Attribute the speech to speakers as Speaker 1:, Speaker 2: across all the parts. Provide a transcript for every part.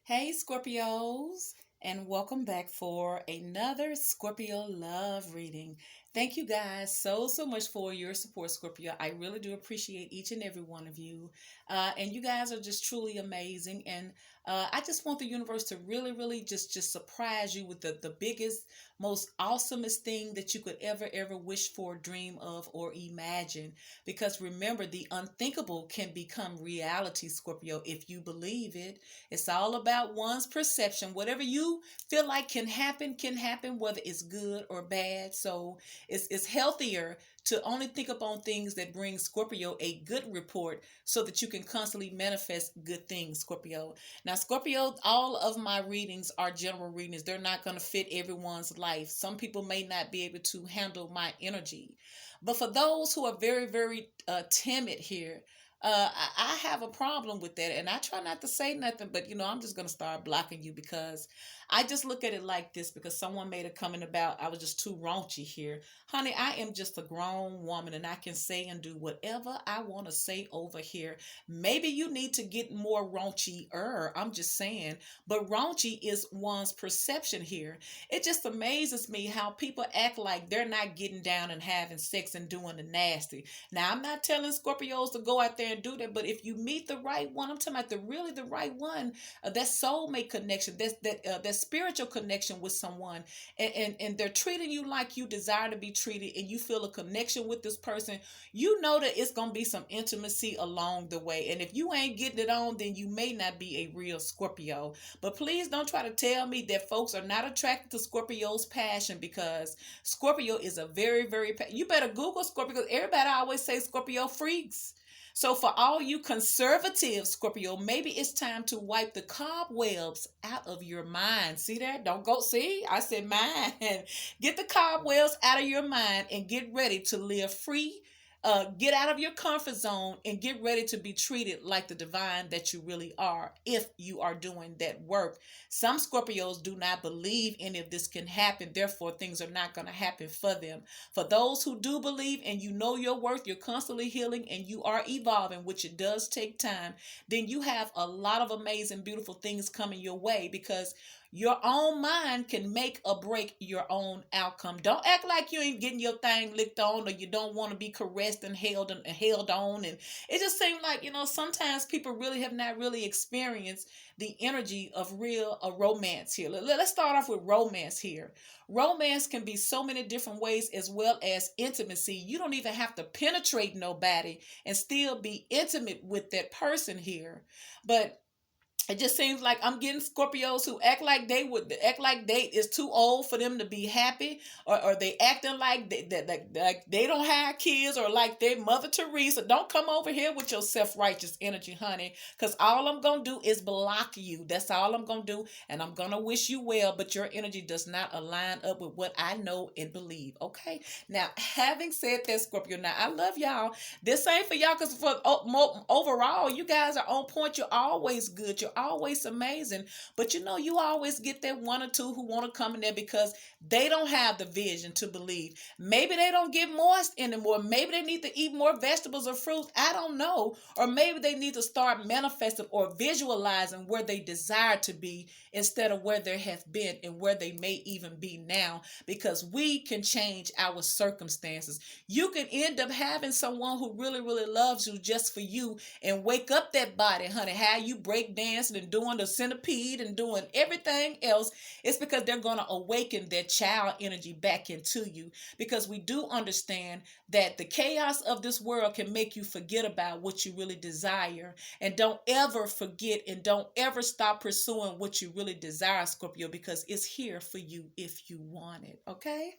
Speaker 1: Hey, Scorpios, and welcome back for another Scorpio love reading. Thank you guys so much for your support, Scorpio. I really do appreciate each and every one of you. And you guys are just truly amazing. And I just want the universe to really just surprise you with the biggest, most awesomest thing that you could ever wish for, dream of, or imagine. Because remember, the unthinkable can become reality, Scorpio, if you believe it. It's all about one's perception. Whatever you feel like can happen, whether it's good or bad. So it's healthier to only think upon things that bring Scorpio a good report so that you can constantly manifest good things, Scorpio. Now, Scorpio, all of my readings are general readings. They're not going to fit everyone's life. Some people may not be able to handle my energy. But for those who are very timid here, I have a problem with that, and I try not to say nothing, but I'm just gonna start blocking you because I just look at it like this. Because someone made a comment about I was just too raunchy here, honey. I am just a grown woman, and I can say and do whatever I want to say over here. Maybe you need to get more raunchy. I'm just saying, but raunchy is one's perception here. It just amazes me how people act like they're not getting down and having sex and doing the nasty. Now, I'm not telling Scorpios to go out there and do that, but if you meet the right one, I'm talking about the right one, that soulmate connection, that spiritual connection with someone, and they're treating you like you desire to be treated, and you feel a connection with this person, you know that it's gonna be some intimacy along the way. And if you ain't getting it on, then you may not be a real Scorpio. But please don't try to tell me that folks are not attracted to Scorpio's passion, because Scorpio is a very you better Google Scorpio, because everybody always say Scorpio freaks. So for all you conservative Scorpio, maybe it's time to wipe the cobwebs out of your mind. See that? Don't go. See, I said mind. Get the cobwebs out of your mind and get ready to live free. Get out of your comfort zone and get ready to be treated like the divine that you really are if you are doing that work. Some Scorpios do not believe any of this can happen, therefore things are not going to happen for them. For those who do believe and you know your worth, you're constantly healing and you are evolving, which it does take time, then you have a lot of amazing, beautiful things coming your way, because your own mind can make or break your own outcome. Don't act like you ain't getting your thing licked on, or you don't want to be caressed and held on. And it just seems like, sometimes people really have not really experienced the energy of real romance here. Let's start off with romance here. Romance can be so many different ways, as well as intimacy. You don't even have to penetrate nobody and still be intimate with that person here. But it just seems like I'm getting Scorpios who act like they is too old for them to be happy, or they acting like they don't have kids, or like they Mother Teresa. Don't come over here with your self-righteous energy, honey, because all I'm gonna do is block you. That's all I'm gonna do, and I'm gonna wish you well, but your energy does not align up with what I know and believe. Okay, now having said that, Scorpio, now I love y'all. This ain't for y'all, because overall, you guys are on point. You're always good. You're always amazing. But you always get that one or two who want to come in there because they don't have the vision to believe. Maybe they don't get moist anymore. Maybe they need to eat more vegetables or fruits. I don't know. Or maybe they need to start manifesting or visualizing where they desire to be instead of where they have been and where they may even be now, because we can change our circumstances. You can end up having someone who really loves you just for you, and wake up that body, honey. How you break dancing and doing the centipede and doing everything else, it's because they're going to awaken their child energy back into you. Because we do understand that the chaos of this world can make you forget about what you really desire. And don't ever forget, and don't ever stop pursuing what you really desire, Scorpio, because it's here for you if you want it. Okay?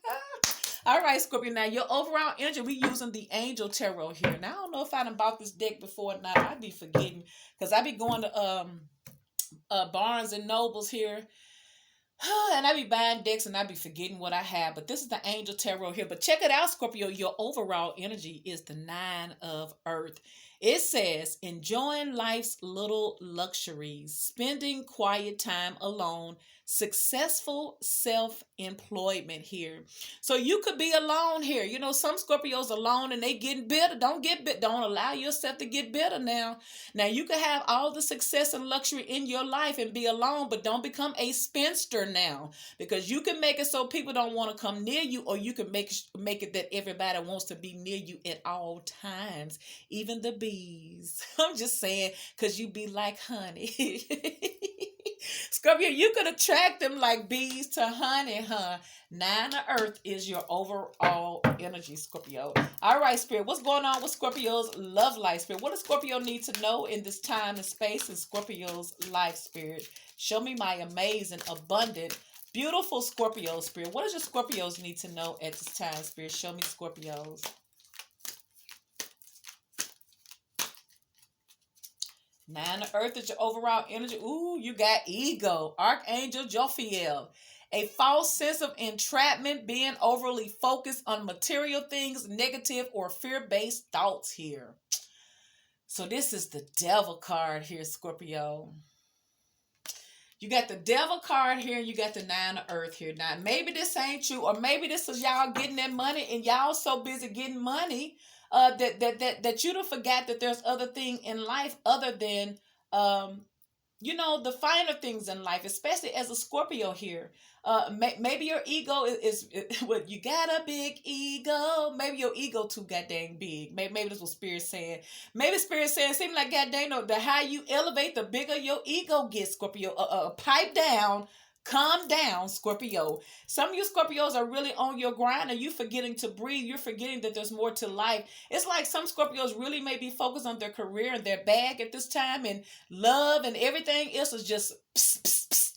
Speaker 1: All right, Scorpio. Now, your overall energy, we using the Angel Tarot here. Now, I don't know if I done bought this deck before or not. I'd be forgetting, because I be going to Barnes and Nobles here, and I be buying decks and I be forgetting what I have. But this is the Angel Tarot here. But check it out, Scorpio. Your overall energy is the Nine of Earth. It says, enjoying life's little luxuries, spending quiet time alone, successful self-employment here. So you could be alone here. You know, some Scorpios alone and they getting bitter. Don't get bitter. Don't allow yourself to get bitter now. Now you can have all the success and luxury in your life and be alone, but don't become a spinster now, because you can make it so people don't want to come near you, or you can make it that everybody wants to be near you at all times, even the bees. I'm just saying, because you be like honey. Scorpio, you could attract them like bees to honey, huh? Nine of Earth is your overall energy, Scorpio. All right, Spirit, what's going on with Scorpio's love life, Spirit? What does Scorpio need to know in this time and space in Scorpio's life, Spirit? Show me my amazing, abundant, beautiful Scorpio, Spirit. What does your Scorpios need to know at this time, Spirit? Show me Scorpios. Nine of Earth is your overall energy. Ooh, you got ego. Archangel Jophiel. A false sense of entrapment, being overly focused on material things, negative or fear-based thoughts here. So this is the Devil card here, Scorpio. You got the Devil card here, and you got the Nine of Earth here. Now, maybe this ain't you, or maybe this is y'all getting that money, and y'all so busy getting money that you don't forget that there's other thing in life other than you know, the finer things in life, especially as a Scorpio here. Maybe your ego is what you got, a big ego. Maybe your ego too goddamn big. Maybe that's what Spirit's saying. Maybe Spirit's saying, seems like goddamn, no, the higher you elevate, the bigger your ego gets, Scorpio. Pipe down. Calm down, Scorpio. Some of you Scorpios are really on your grind and you forgetting to breathe. You're forgetting that there's more to life. It's like some Scorpios really may be focused on their career and their bag at this time, and love and everything else is just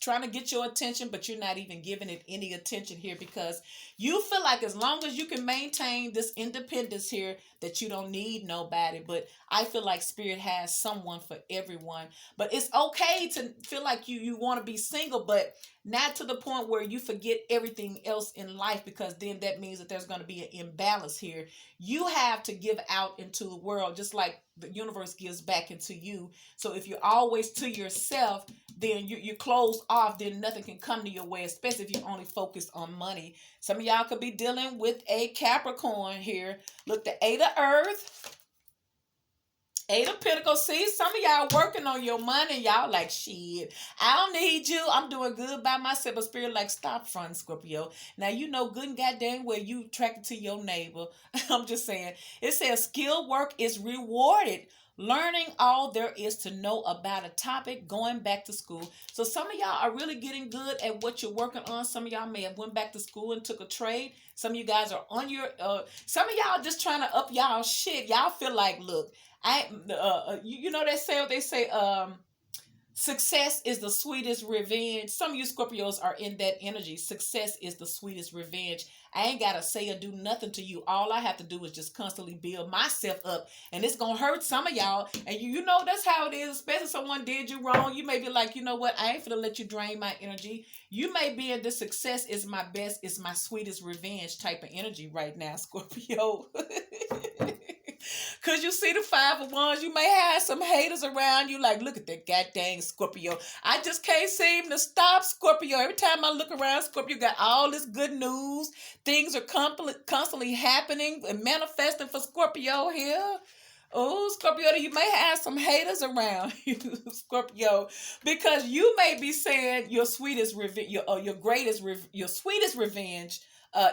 Speaker 1: trying to get your attention, but you're not even giving it any attention here, because you feel like as long as you can maintain this independence here, that you don't need nobody. But I feel like Spirit has someone for everyone. But it's okay to feel like you want to be single, but not to the point where you forget everything else in life, because then that means that there's going to be an imbalance here. You have to give out into the world just like the universe gives back into you. So if you're always to yourself, then you're closed off, then nothing can come to your way, especially if you only focus on money. Some of y'all could be dealing with a Capricorn here. Look, the Eight of Earth, Eight of Pentacles. See, some of y'all working on your money. Y'all like, shit, I don't need you. I'm doing good by myself. But Spirit like, stop fronting, Scorpio. Now, you know good and goddamn well you attracted to your neighbor. I'm just saying. It says skilled work is rewarded. Learning all there is to know about a topic, going back to school. So some of y'all are really getting good at what you're working on. Some of y'all may have went back to school and took a trade. Some of you guys are on your, some of y'all just trying to up y'all shit. Y'all feel like, look, you know they say success is the sweetest revenge. Some of you Scorpios are in that energy. Success is the sweetest revenge. I ain't got to say or do nothing to you. All I have to do is just constantly build myself up. And it's going to hurt some of y'all. And you know that's how it is, especially if someone did you wrong. You may be like, you know what? I ain't finna let you drain my energy. You may be in the success is my best, is my sweetest revenge type of energy right now, Scorpio. Because you see the Five of Wands, you may have some haters around you like, look at that goddamn Scorpio. I just can't seem to stop, Scorpio. Every time I look around, Scorpio got all this good news. Things are constantly happening and manifesting for Scorpio here. Oh, Scorpio, you may have some haters around you, Scorpio, because you may be saying your sweetest revenge, your sweetest revenge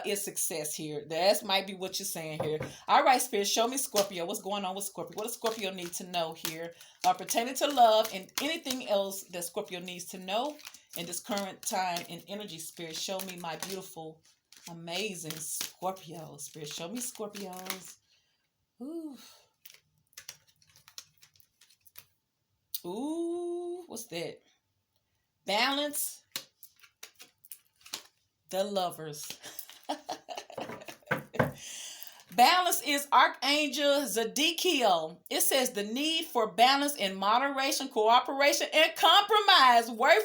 Speaker 1: is success here. That might be what you're saying here. All right, Spirit, show me Scorpio. What's going on with Scorpio? What does Scorpio need to know here pertaining to love and anything else that Scorpio needs to know in this current time in energy, Spirit? Show me my beautiful, amazing Scorpio. Spirit, show me Scorpios. Ooh. Ooh, what's that? Balance. The Lovers. Balance is Archangel Zadkiel. It says the need for balance in moderation, cooperation, and compromise. Wait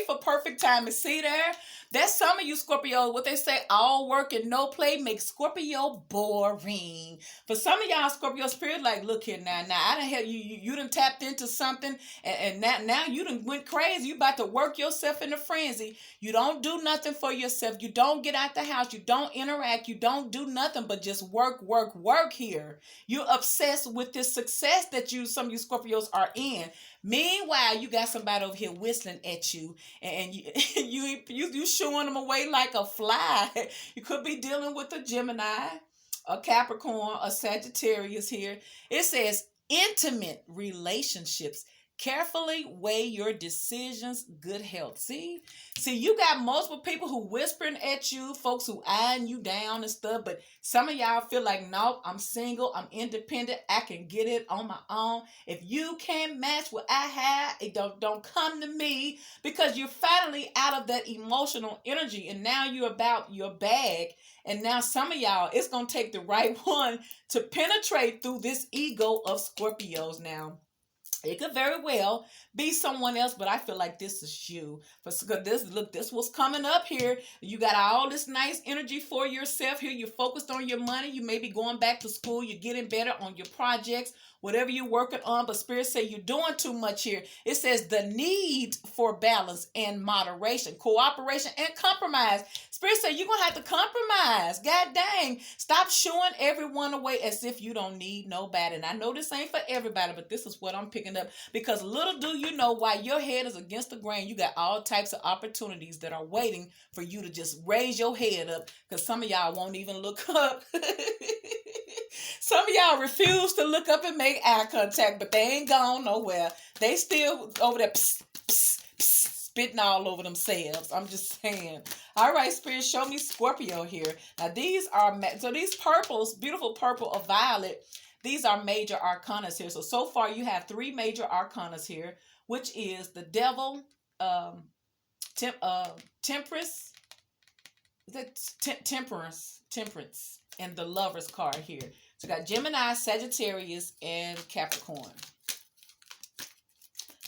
Speaker 1: for perfect timing. See there? That's some of you Scorpio. What they say, all work and no play makes Scorpio boring. For some of y'all Scorpio spirit, like, look here now. I done had you done tapped into something, and now you done went crazy. You about to work yourself in a frenzy. You don't do nothing for yourself. You don't get out the house. You don't interact. You don't do nothing but just work here. You're obsessed with this success that some of you Scorpios are in. Meanwhile, you got somebody over here whistling at you, and you shooing them away like a fly. You could be dealing with a Gemini, a Capricorn, a Sagittarius here. It says intimate relationships. Carefully weigh your decisions, good health. See, you got multiple people who whispering at you, folks who eyeing you down and stuff, but some of y'all feel like, nope, I'm single, I'm independent, I can get it on my own. If you can't match what I have, it don't come to me, because you're finally out of that emotional energy, and now you're about your bag. And now some of y'all, it's going to take the right one to penetrate through this ego of Scorpios now. It could very well be someone else, but I feel like this is you. This was coming up here. You got all this nice energy for yourself here. You're focused on your money. You may be going back to school. You're getting better on your projects, whatever you're working on. But Spirit say you're doing too much here. It says the need for balance and moderation, cooperation, and compromise. Spirit say you're going to have to compromise. God dang. Stop shooing everyone away as if you don't need nobody. And I know this ain't for everybody, but this is what I'm picking up, because little do you know, while your head is against the grain, you got all types of opportunities that are waiting for you to just raise your head up, because some of y'all won't even look up. Some of y'all refuse to look up and make eye contact, but they ain't gone nowhere. They still over there pss, pss, pss, spitting all over themselves. I'm just saying. All right, Spirit, show me Scorpio here. Now these purples, beautiful purple or violet, these are major arcanas here. So far you have 3 major arcanas here, which is the Devil, Temperance, Temperance, and the Lover's card here. So you got Gemini, Sagittarius, and Capricorn.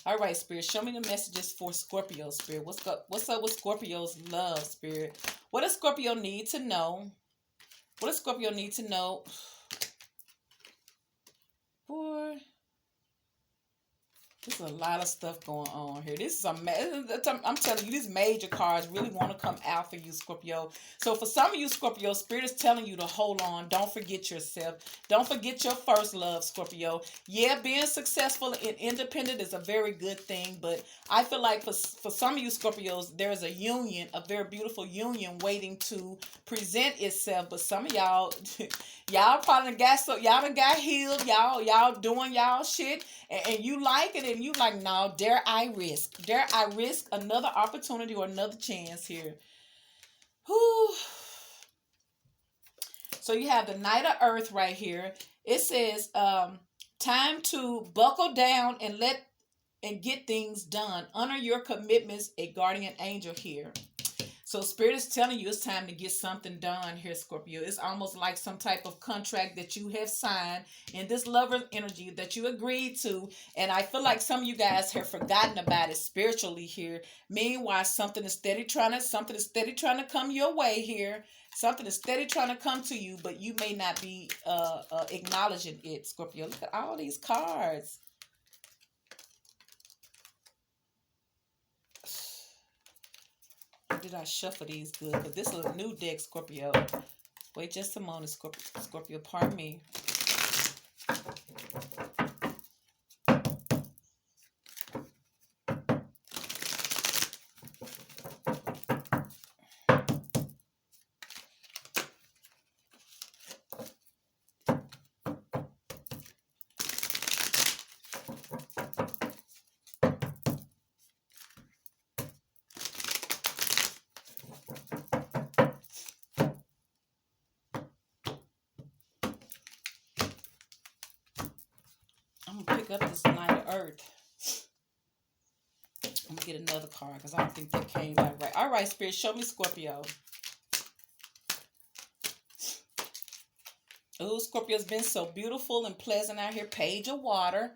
Speaker 1: All right, Spirit, show me the messages for Scorpio, Spirit. What's up with Scorpio's love, Spirit? What does Scorpio need to know? What does Scorpio need to know? Boy, there's a lot of stuff going on here. This is I'm telling you, these major cards really want to come out for you, Scorpio. So for some of you, Scorpio, Spirit is telling you to hold on. Don't forget yourself. Don't forget your first love, Scorpio. Yeah, being successful and independent is a very good thing, but I feel like for some of you, Scorpios, there is a union, a very beautiful union waiting to present itself. But some of y'all, y'all probably done got healed. Y'all doing y'all shit, and you like it, and you like, no, dare I risk another opportunity or another chance here. Whew. So you have the Knight of Earth right here. It says time to buckle down and get things done. Honor your commitments, a guardian angel here. So Spirit is telling you it's time to get something done here, Scorpio. It's almost like some type of contract that you have signed in this lover energy that you agreed to. And I feel like some of you guys have forgotten about it spiritually here. Meanwhile, something is steady trying to come your way here. Something is steady trying to come to you, but you may not be acknowledging it, Scorpio. Look at all these cards. Did I shuffle these good? But this is a new deck, Scorpio. Wait just a moment, Scorpio. Pardon me. I'm going to pick up this Knight of Earth. I'm going to get another card because I don't think that came out right. All right, Spirit, show me Scorpio. Ooh, Scorpio's been so beautiful and pleasant out here. Page of water.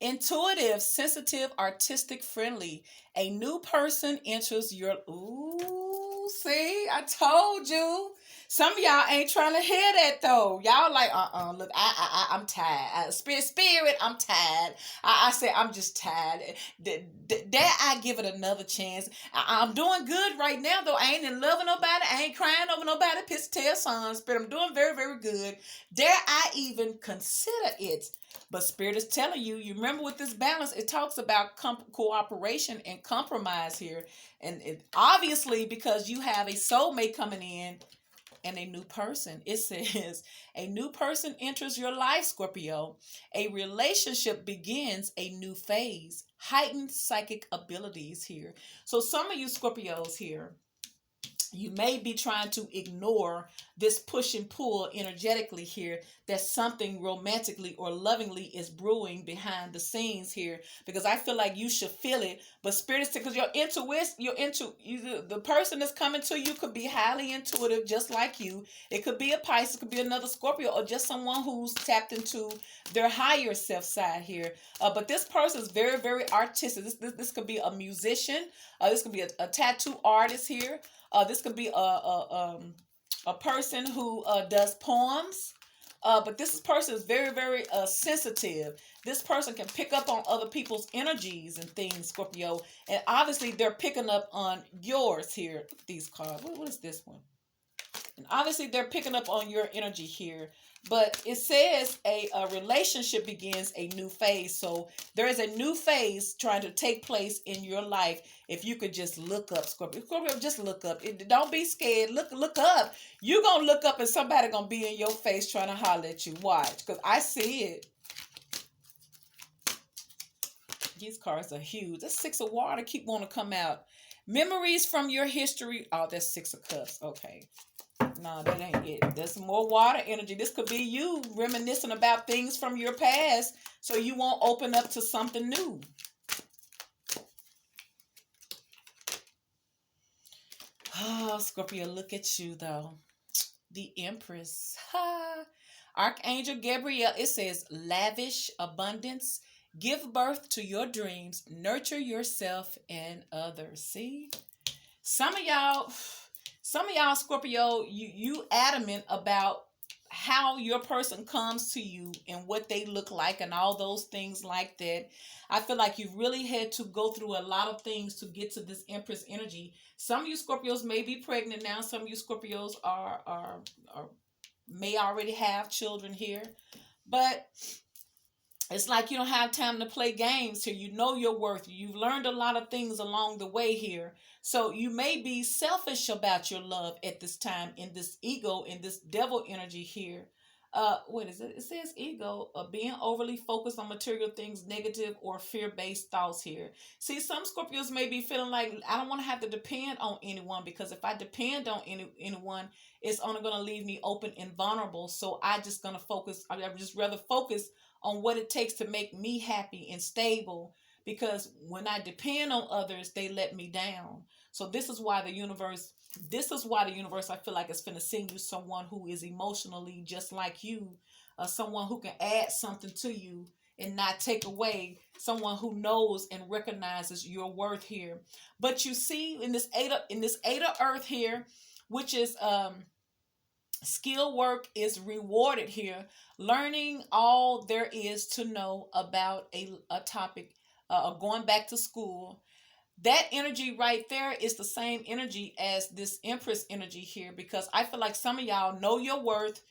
Speaker 1: Intuitive, sensitive, artistic, friendly. A new person enters your. Ooh, see, I told you. Some of y'all ain't trying to hear that though. Y'all like, look, I'm tired. Spirit, I'm tired. I say I'm just tired. Dare I give it another chance? I'm doing good right now though. I ain't in love with nobody. I ain't crying over nobody. Piss tail sons, but I'm doing very, very good. Dare I even consider it? But Spirit is telling you, you remember with this balance, it talks about cooperation and compromise here. And obviously, because you have a soulmate coming in and a new person, it says, a new person enters your life, Scorpio. A relationship begins a new phase. Heightened psychic abilities here. So some of you Scorpios here, you may be trying to ignore this push and pull energetically here, that something romantically or lovingly is brewing behind the scenes here, because I feel like you should feel it. But Spirit is, because your intuition, the person that's coming to you could be highly intuitive just like you. It could be a Pisces, it could be another Scorpio, or just someone who's tapped into their higher self side here. But this person is very, very artistic. This could be a musician. This could be a tattoo artist here. This could be a person who does poems. But this person is very, very sensitive. This person can pick up on other people's energies and things, Scorpio. And obviously, they're picking up on yours here. These cards. What is this one? And obviously, they're picking up on your energy here. But it says a relationship begins a new phase. So there is a new phase trying to take place in your life. If you could just look up, Scorpio. Scorpio, just look up. Don't be scared. Look up. You're going to look up and somebody going to be in your face trying to holler at you. Watch. Because I see it. These cards are huge. That's Six of Water. Keep wanting to come out. Memories from your history. Oh, that's Six of Cups. Okay. No, that ain't it. There's some more water energy. This could be you reminiscing about things from your past so you won't open up to something new. Oh, Scorpio, look at you though. The Empress. Archangel Gabriel, it says lavish abundance. Give birth to your dreams. Nurture yourself and others. See? Some of y'all Scorpio, you adamant about how your person comes to you and what they look like and all those things like that. I feel like you've really had to go through a lot of things to get to this Empress energy. Some of you Scorpios may be pregnant now. Some of you Scorpios are may already have children here. But it's like you don't have time to play games here. You know your worth. You've learned a lot of things along the way here. So you may be selfish about your love at this time in this ego, in this devil energy here. What is it? It says ego, being overly focused on material things, negative or fear-based thoughts here. See, some Scorpios may be feeling like, I don't want to have to depend on anyone, because if I depend on anyone, it's only going to leave me open and vulnerable. So I just going to focus. I just rather focus on what it takes to make me happy and stable, because when I depend on others, they let me down. So this is why the universe I feel like it's finna send you someone who is emotionally just like you, someone who can add something to you and not take away, someone who knows and recognizes your worth here. But you see, in this eight of earth here, which is skill work is rewarded here. Learning all there is to know about a topic, going back to school. That energy right there is the same energy as this Empress energy here, because I feel like some of y'all know your worth.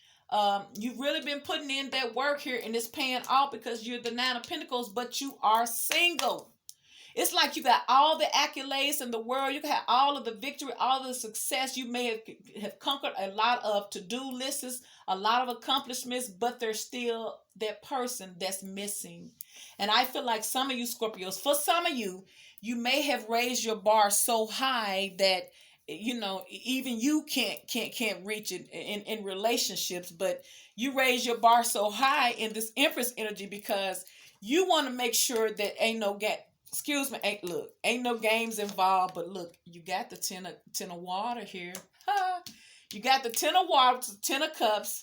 Speaker 1: You've really been putting in that work here, and it's paying off because you're the Nine of Pentacles, but you are single. It's like you got all the accolades in the world. You can have all of the victory, all of the success. You may have conquered a lot of to-do lists, a lot of accomplishments, but there's still that person that's missing. And I feel like some of you Scorpios, for some of you, you may have raised your bar so high that even you can't reach it in relationships, but you raise your bar so high in this Empress energy because you want to make sure that ain't no ain't no games involved. But look, you got the ten of water here. You got the 10 of water, 10 of cups.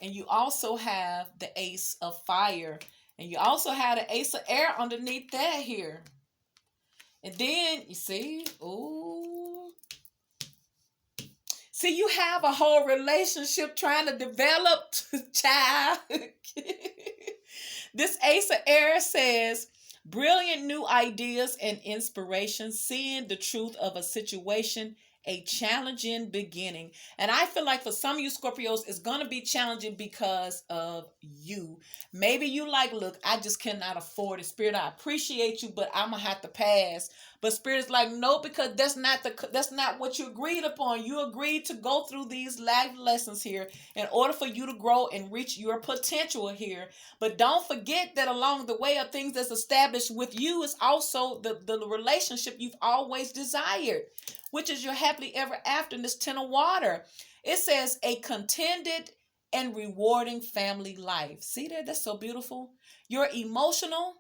Speaker 1: And you also have the Ace of Fire. And you also have the Ace of Air underneath that here. And then, you see, ooh. See, you have a whole relationship trying to develop, child. This Ace of Air says, brilliant new ideas and inspiration, seeing the truth of a situation, a challenging beginning. And I feel like for some of you Scorpios, it's going to be challenging because of you. Maybe you like, look, I just cannot afford it. Spirit, I appreciate you, but I'm going to have to pass. But Spirit's like, no, because that's not what you agreed upon. You agreed to go through these life lessons here in order for you to grow and reach your potential here. But don't forget that along the way of things that's established with you is also the relationship you've always desired, which is your happily ever after in this Ten of Water. It says a contented and rewarding family life. See there? That's so beautiful. Your emotional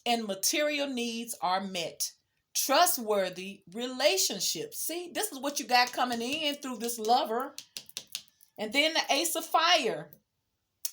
Speaker 1: and material needs are met. Trustworthy relationships. See, this is what you got coming in through this lover. And then the Ace of Fire.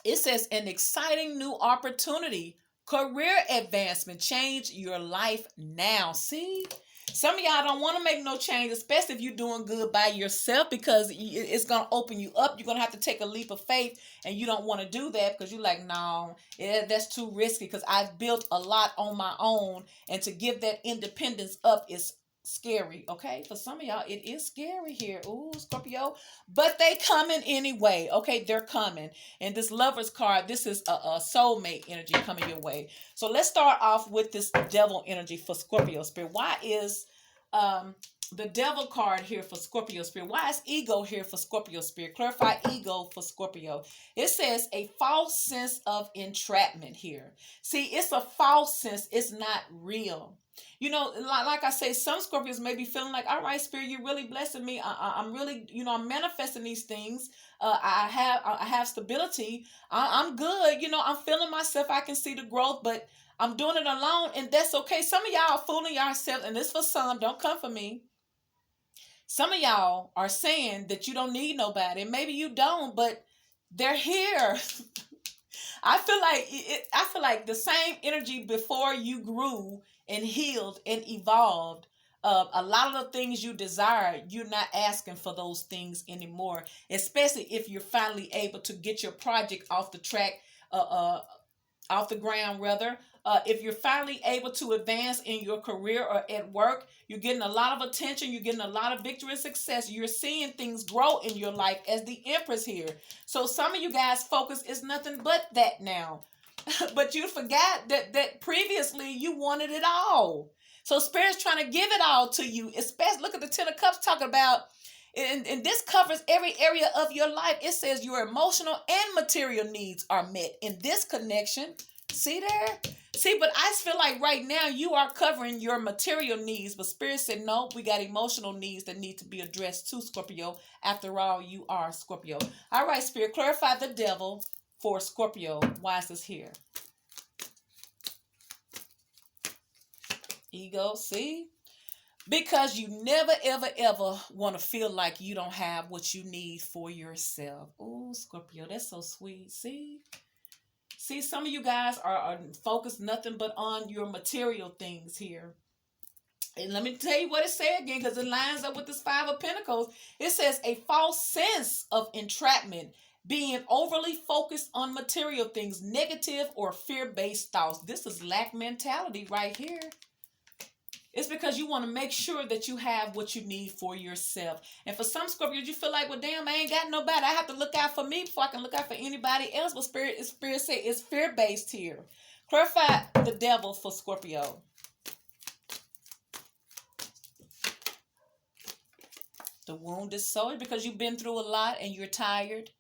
Speaker 1: It says an exciting new opportunity, career advancement, change your life now. See, some of y'all don't want to make no change, especially if you're doing good by yourself, because it's going to open you up. You're going to have to take a leap of faith, and you don't want to do that because you're like, no, that's too risky because I've built a lot on my own, and to give that independence up is scary. Okay, for some of y'all it is scary here. Ooh, Scorpio, but they coming anyway. Okay, they're coming. And this Lover's card, this is a soulmate energy coming your way. So let's start off with this Devil energy for Scorpio Spirit. Why is the Devil card here for Scorpio Spirit? Why is ego here for Scorpio Spirit? Clarify ego for Scorpio. It says a false sense of entrapment here. See, it's a false sense. It's not real. You know, like I say, some Scorpios may be feeling like, all right, Spirit, you're really blessing me. I'm really, I'm manifesting these things. I have stability. I'm good. I'm feeling myself. I can see the growth, but I'm doing it alone, and that's okay. Some of y'all are fooling yourself, and this for some. Don't come for me. Some of y'all are saying that you don't need nobody, and maybe you don't, but they're here. I feel like the same energy before you grew and healed and evolved. A lot of the things you desire, you're not asking for those things anymore. Especially if you're finally able to get your project off the track, off the ground rather. If you're finally able to advance in your career or at work, you're getting a lot of attention, you're getting a lot of victory and success, you're seeing things grow in your life as the Empress here. So some of you guys' focus is nothing but that now. But you forgot that previously you wanted it all. So Spirit's trying to give it all to you. Especially, look at the Ten of Cups talking about, and this covers every area of your life. It says your emotional and material needs are met in this connection. See there? See, but I feel like right now you are covering your material needs, but Spirit said, no, we got emotional needs that need to be addressed too, Scorpio. After all, you are Scorpio. All right, Spirit, clarify the Devil for Scorpio. Why is this here? Ego, see? Because you never, ever, ever want to feel like you don't have what you need for yourself. Oh, Scorpio, that's so sweet. See? See, some of you guys are focused nothing but on your material things here. And let me tell you what it said again, because it lines up with this Five of Pentacles. It says a false sense of entrapment, being overly focused on material things, negative or fear-based thoughts. This is lack mentality right here. It's because you want to make sure that you have what you need for yourself. And for some Scorpios, you feel like, well, damn, I ain't got nobody. I have to look out for me before I can look out for anybody else. But Spirit say it's fear-based here. Clarify the Devil for Scorpio. The wounded soul, because you've been through a lot and you're tired.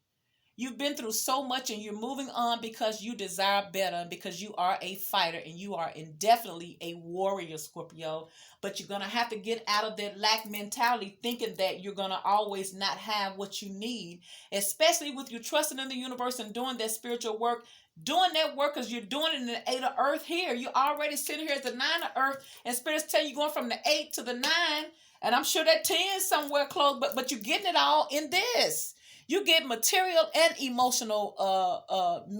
Speaker 1: You've been through so much and you're moving on because you desire better, because you are a fighter and you are indefinitely a warrior, Scorpio. But you're going to have to get out of that lack mentality, thinking that you're going to always not have what you need, especially with you trusting in the universe and doing that spiritual work. Doing that work because you're doing it in the 8 of Earth here. You're already sitting here at the 9 of Earth, and Spirit's telling you going from the 8 to the 9, and I'm sure that 10 is somewhere close, but you're getting it all in this. You get material and emotional.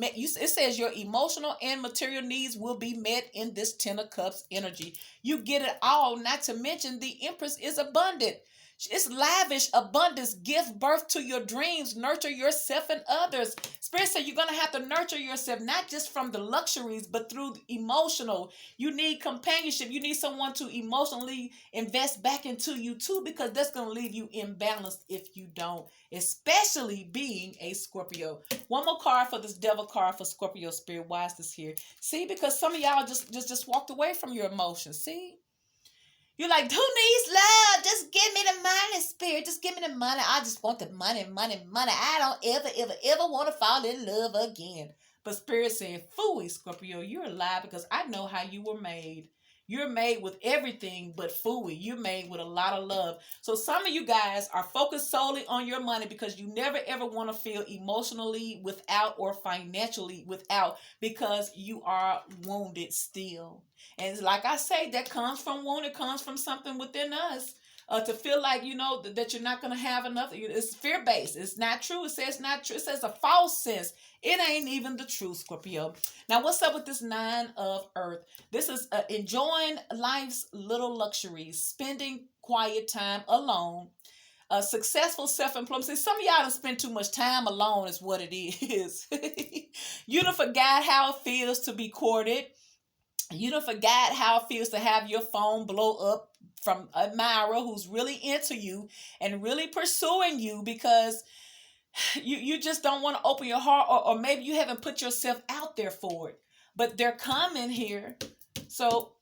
Speaker 1: It says your emotional and material needs will be met in this Ten of Cups energy. You get it all. Not to mention the Empress is abundant. It's lavish abundance. Give birth to your dreams. Nurture yourself and others. Spirit said you're going to have to nurture yourself, not just from the luxuries, but through the emotional. You need companionship. You need someone to emotionally invest back into you too, because that's going to leave you imbalanced if you don't, especially being a Scorpio. One more card for this devil card for Scorpio spirit. Why is this here? See, because some of y'all just walked away from your emotions. See? You're like, who needs love? Just give me the money, spirit. Just give me the money. I just want the money, money, money. I don't ever want to fall in love again. But spirit saying, phooey, Scorpio, you're alive because I know how you were made. You're made with everything but phooey. You're made with a lot of love. So some of you guys are focused solely on your money because you never ever want to feel emotionally without or financially without, because you are wounded still. And like I say, that comes from wound. It comes from something within us. To feel like, that you're not going to have enough. It's fear-based. It's not true. It says not true. It says a false sense. It ain't even the truth, Scorpio. Now, what's up with this Nine of Earth? This is enjoying life's little luxuries, spending quiet time alone, successful self-employment. See, some of y'all don't spend too much time alone is what it is. You done forgot how it feels to be courted. You done forgot how it feels to have your phone blow up from a admirer who's really into you and really pursuing you because you just don't want to open your heart, or maybe you haven't put yourself out there for it. But they're coming here. So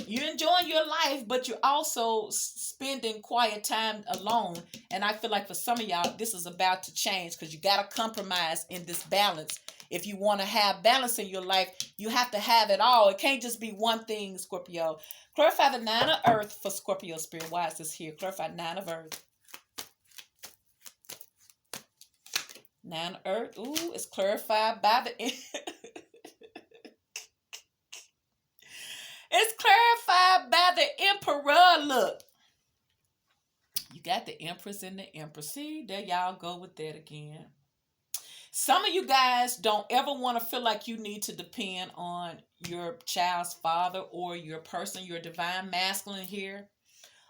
Speaker 1: you're enjoying your life, but you're also spending quiet time alone. And I feel like for some of y'all, this is about to change because you got to compromise in this balance. If you want to have balance in your life, you have to have it all. It can't just be one thing, Scorpio. Clarify the Nine of Earth for Scorpio spirit. Why is this here? Clarify Nine of Earth. Nine of Earth. Ooh, it's clarified by the... It's clarified by the Emperor. Look. You got the Empress and the Empress. See, there y'all go with that again. Some of you guys don't ever want to feel like you need to depend on your child's father or your person, your divine masculine here.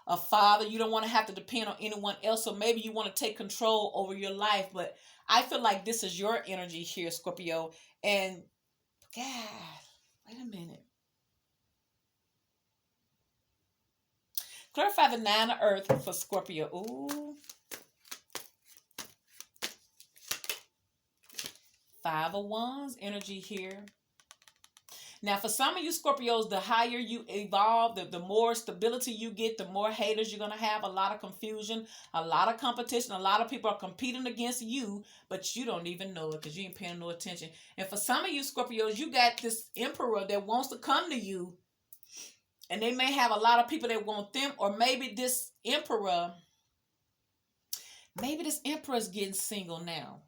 Speaker 1: A father, you don't want to have to depend on anyone else. So maybe you want to take control over your life. But I feel like this is your energy here, Scorpio. And God, wait a minute. Clarify the Nine of Earth for Scorpio. Ooh. Five of Wands energy here. Now, for some of you Scorpios, the higher you evolve, the more stability you get, the more haters you're going to have, a lot of confusion, a lot of competition. A lot of people are competing against you, but you don't even know it because you ain't paying no attention. And for some of you Scorpios, you got this Emperor that wants to come to you, and they may have a lot of people that want them, or maybe this Emperor is getting single now.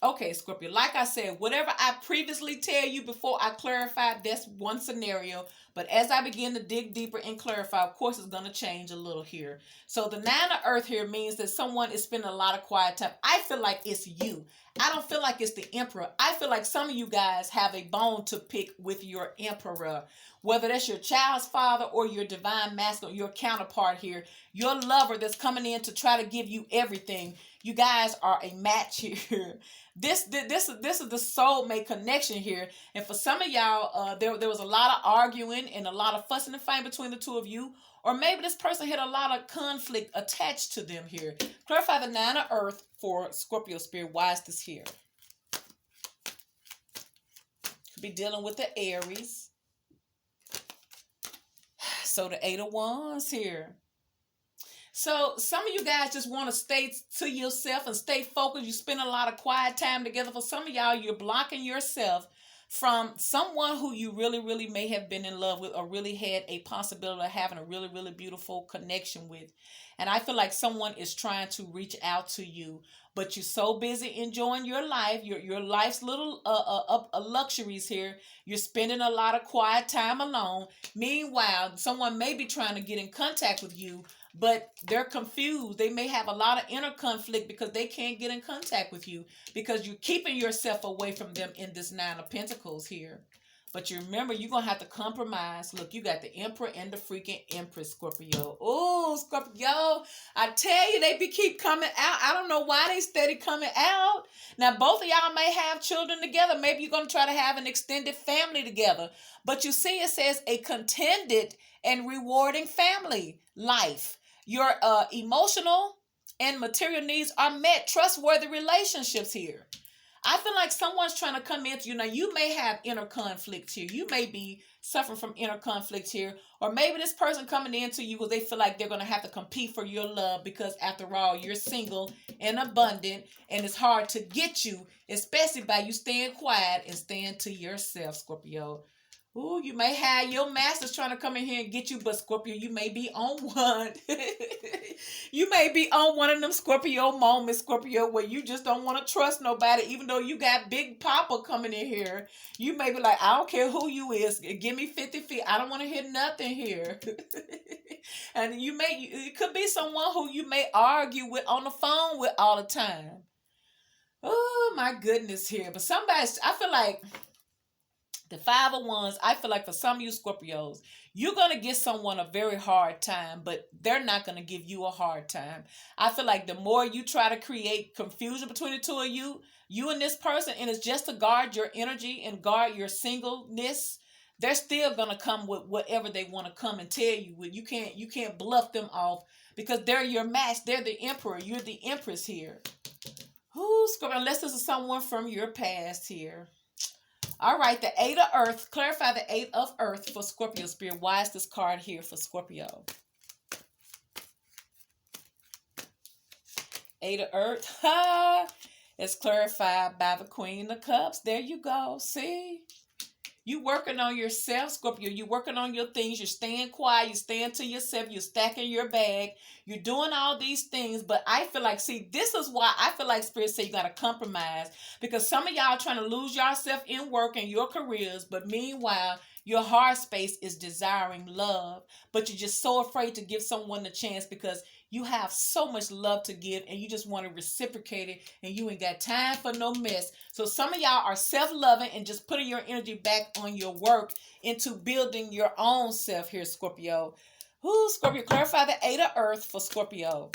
Speaker 1: Okay, Scorpio, like I said, whatever I previously tell you before I clarified, that's one scenario. But as I begin to dig deeper and clarify, of course, it's going to change a little here. So the Nine of Earth here means that someone is spending a lot of quiet time. I feel like it's you. I don't feel like it's the Emperor. I feel like some of you guys have a bone to pick with your Emperor. Whether that's your child's father or your divine masculine, your counterpart here, your lover that's coming in to try to give you everything. You guys are a match here. This is the soulmate connection here. And for some of y'all, there was a lot of arguing and a lot of fussing and fighting between the two of you. Or maybe this person had a lot of conflict attached to them here. Clarify the Nine of Earth for Scorpio spirit. Why is this here? Could be dealing with the Aries. So the Eight of Wands here. So some of you guys just want to stay to yourself and stay focused. You spend a lot of quiet time together. For some of y'all, you're blocking yourself from someone who you really, really may have been in love with or really had a possibility of having a really, really beautiful connection with. And I feel like someone is trying to reach out to you, but you're so busy enjoying your life, your life's little luxuries here. You're spending a lot of quiet time alone. Meanwhile, someone may be trying to get in contact with you, but they're confused. They may have a lot of inner conflict because they can't get in contact with you because you're keeping yourself away from them in this Nine of Pentacles here. But you remember, you're going to have to compromise. Look, you got the Emperor and the freaking Empress, Scorpio. Oh, Scorpio, I tell you, they keep coming out. I don't know why they steady coming out. Now, both of y'all may have children together. Maybe you're going to try to have an extended family together. But you see, it says a contented and rewarding family life. Your emotional and material needs are met. Trustworthy relationships here. I feel like someone's trying to come into you. Now, you may have inner conflict here. You may be suffering from inner conflict here. Or maybe this person coming into you because they feel like they're going to have to compete for your love because, after all, you're single and abundant. And it's hard to get you, especially by you staying quiet and staying to yourself, Scorpio. Ooh, you may have your masters trying to come in here and get you, but Scorpio, you may be on one. You may be on one of them Scorpio moments, Scorpio, where you just don't want to trust nobody, even though you got Big Papa coming in here. You may be like, I don't care who you is. Give me 50 feet. I don't want to hear nothing here. And it could be someone who you may argue with on the phone with all the time. Oh, my goodness here. But I feel like the Five of Wands, I feel like for some of you Scorpios, you're going to give someone a very hard time, but they're not going to give you a hard time. I feel like the more you try to create confusion between the two of you and this person, and it's just to guard your energy and guard your singleness, they're still going to come with whatever they want to come and tell you. You can't bluff them off because they're your match. They're the Emperor. You're the Empress here. Ooh, Scorpio, unless this is someone from your past here. All right, the Eight of Earth. Clarify the Eight of Earth for Scorpio Spirit. Why is this card here for Scorpio? Eight of Earth. It's clarified by the Queen of Cups. There you go. See? You working on yourself, Scorpio. You working on your things. You're staying quiet. You're staying to yourself. You're stacking your bag. You're doing all these things. But I feel like, see, this is why I feel like Spirit say you got to compromise. Because some of y'all trying to lose yourself in work and your careers. But meanwhile, your heart space is desiring love. But you're just so afraid to give someone a chance because you have so much love to give and you just want to reciprocate it and you ain't got time for no mess. So some of y'all are self-loving and just putting your energy back on your work into building your own self here, Scorpio. Ooh, Scorpio, clarify the Eight of Earth for Scorpio.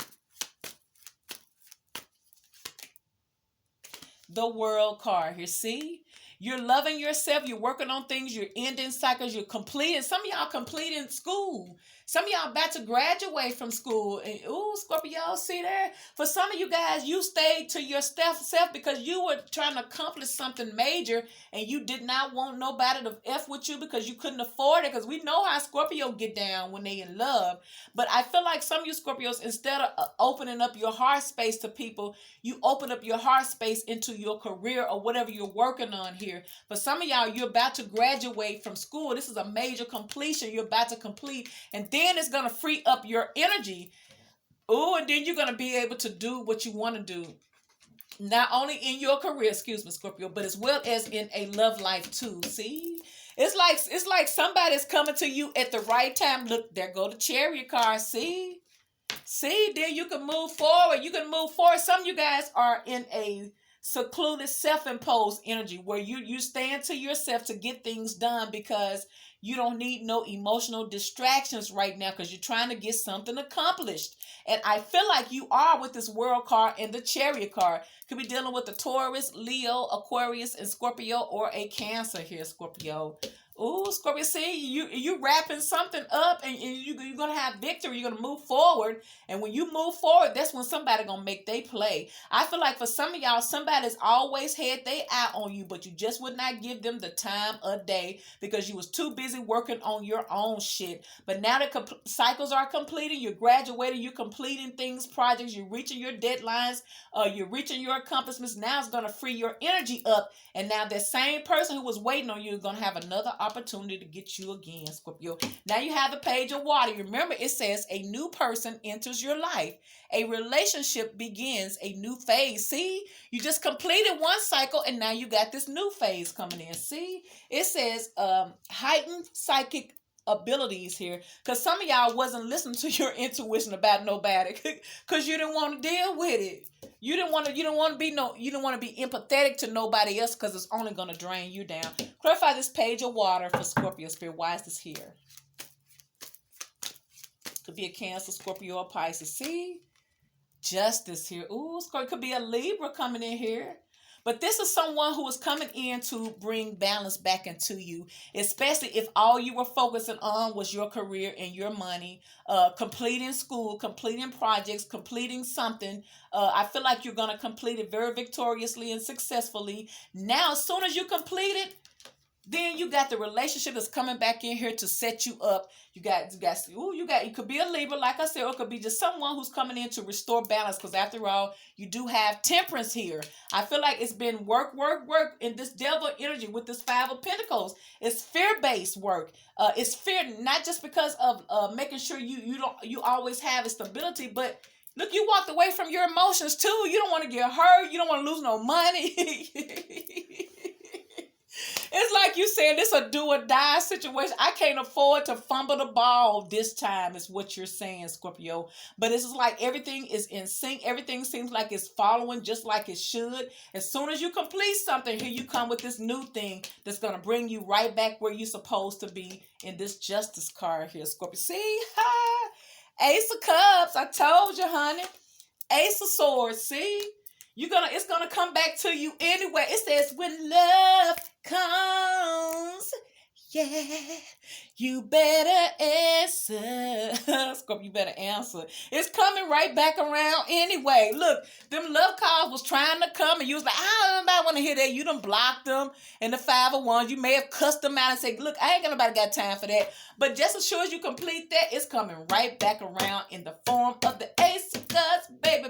Speaker 1: The World card here, see? You're loving yourself. You're working on things. You're ending cycles. You're completing. Some of y'all completing school. Some of y'all about to graduate from school. And ooh, Scorpio, see there? For some of you guys, you stayed to your self because you were trying to accomplish something major and you did not want nobody to F with you because you couldn't afford it. Because we know how Scorpio get down when they in love. But I feel like some of you Scorpios, instead of opening up your heart space to people, you open up your heart space into your career or whatever you're working on here. For some of y'all, you're about to graduate from school. This is a major completion you're about to complete. And then it's going to free up your energy. Oh, and then you're going to be able to do what you want to do. Not only in your career, excuse me, Scorpio, but as well as in a love life too. See? It's like somebody's coming to you at the right time. Look, there go the Chariot card. See? See, then you can move forward. You can move forward. Some of you guys are in a secluded, self-imposed energy where you stand to yourself to get things done because you don't need no emotional distractions right now because you're trying to get something accomplished. And I feel like you are with this World card and the Chariot card. Could be dealing with the Taurus, Leo, Aquarius, and Scorpio, or a Cancer here, Scorpio. Ooh, Scorpio, see, you wrapping something up and you're going to have victory. You're going to move forward. And when you move forward, that's when somebody going to make they play. I feel like for some of y'all, somebody's always had their eye on you, but you just would not give them the time of day because you was too busy working on your own shit. But now the cycles are completing. You're graduating. You're completing things, projects. You're reaching your deadlines. You're reaching your accomplishments. Now it's going to free your energy up. And now that same person who was waiting on you is going to have another opportunity opportunity to get you again, Scorpio. Now you have the Page of Water. Remember, it says a new person enters your life. A relationship begins a new phase. See, you just completed one cycle and now you got this new phase coming in. See, it says heightened psychic abilities here, because some of y'all wasn't listening to your intuition about nobody because you didn't want to deal with it. You didn't want to be empathetic to nobody else because it's only going to drain you down. Clarify this Page of Water for Scorpio Spirit. Why is this here? Could be a Cancer, Scorpio, or Pisces. See? Justice here. Ooh, Scorpio. Could be a Libra coming in here. But this is someone who is coming in to bring balance back into you, especially if all you were focusing on was your career and your money, completing school, completing projects, completing something. I feel like you're going to complete it very victoriously and successfully. Now, as soon as you complete it, then you got the relationship that's coming back in here to set you up. You could be a Libra, like I said, or it could be just someone who's coming in to restore balance, because after all, you do have Temperance here. I feel like it's been work in this devil energy with this Five of Pentacles. It's fear-based work. It's fear, not just because of making sure you always have a stability, but look, you walked away from your emotions too. You don't want to get hurt. You don't want to lose no money. It's like you saying this a do or die situation. I can't afford to fumble the ball this time, is what you're saying, Scorpio. But it's like everything is in sync. Everything seems like it's following just like it should. As soon as you complete something, here you come with this new thing that's going to bring you right back where you're supposed to be in this Justice card here, Scorpio. See? Ha! Ace of Cups. I told you, honey. Ace of Swords. See? It's gonna come back to you anyway. It says when love comes, yeah, you better answer. Scorpio, you better answer. It's coming right back around anyway. Look, them love calls was trying to come and you was like, I don't want to hear that. You done blocked them in the 501. You may have cussed them out and said, look, I ain't got nobody got time for that. But just as sure as you complete that, it's coming right back around in the form of the Ace of Cups, baby.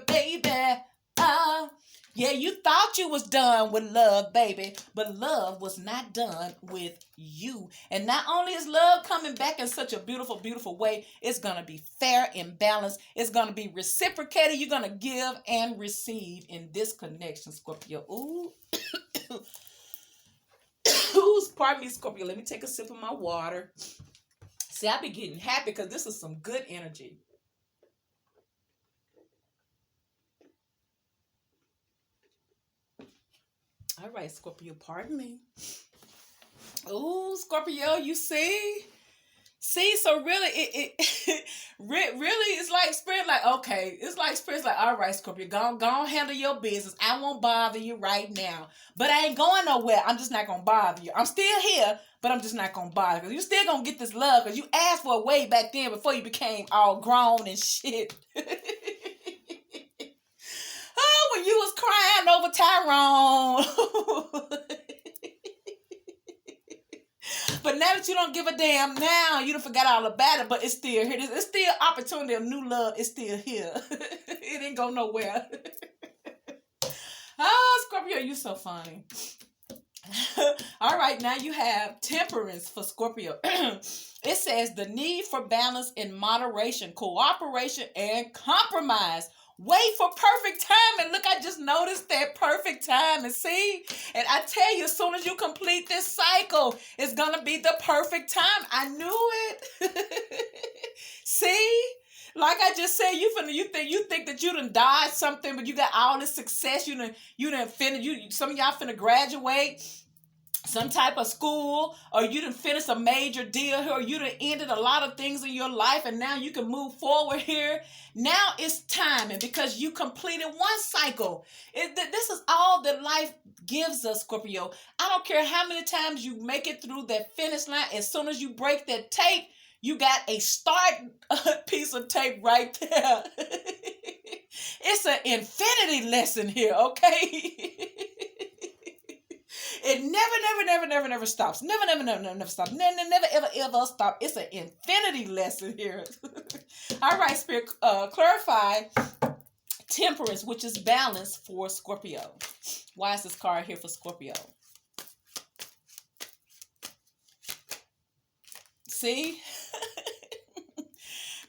Speaker 1: Yeah, you thought you was done with love, baby, but love was not done with you. And not only is love coming back in such a beautiful, beautiful way, it's going to be fair and balanced. It's going to be reciprocated. You're going to give and receive in this connection, Scorpio. Ooh. Ooh, pardon me, Scorpio. Let me take a sip of my water. See, I be getting happy because this is some good energy. All right, Scorpio, pardon me. Oh, Scorpio, you see? See, so really, it really, it's like Spirit, like, okay. It's like Spirit's like, all right, Scorpio, go handle your business. I won't bother you right now. But I ain't going nowhere. I'm just not going to bother you. I'm still here, but I'm just not going to bother you. You still going to get this love because you asked for it way back then before you became all grown and shit. Oh, when you was crying over Tyrone. But now that you don't give a damn, now you done forgot all about it, but it's still here. It's still opportunity of new love. It's still here. It ain't go nowhere. Oh, Scorpio, you so funny. All right, now you have Temperance for Scorpio. It says the need for balance in moderation, cooperation, and compromise. Wait for perfect timing. Look, I just noticed that perfect timing. See? And I tell you, as soon as you complete this cycle, it's going to be the perfect time. I knew it. See? Like I just said, you think that you done dodged something, but you got all this success. You done finish. Some of y'all finna graduate some type of school, or you done finished a major deal here, or you done ended a lot of things in your life, and now you can move forward here. Now it's timing because you completed one cycle. This is all that life gives us, Scorpio. I don't care how many times you make it through that finish line. As soon as you break that tape, you got a start piece of tape right there. It's an infinity lesson here, okay? It never stops. Never stops. Never, ever stop. It's an infinity lesson here. All right, Spirit, clarify Temperance, which is balance for Scorpio. Why is this card here for Scorpio? See?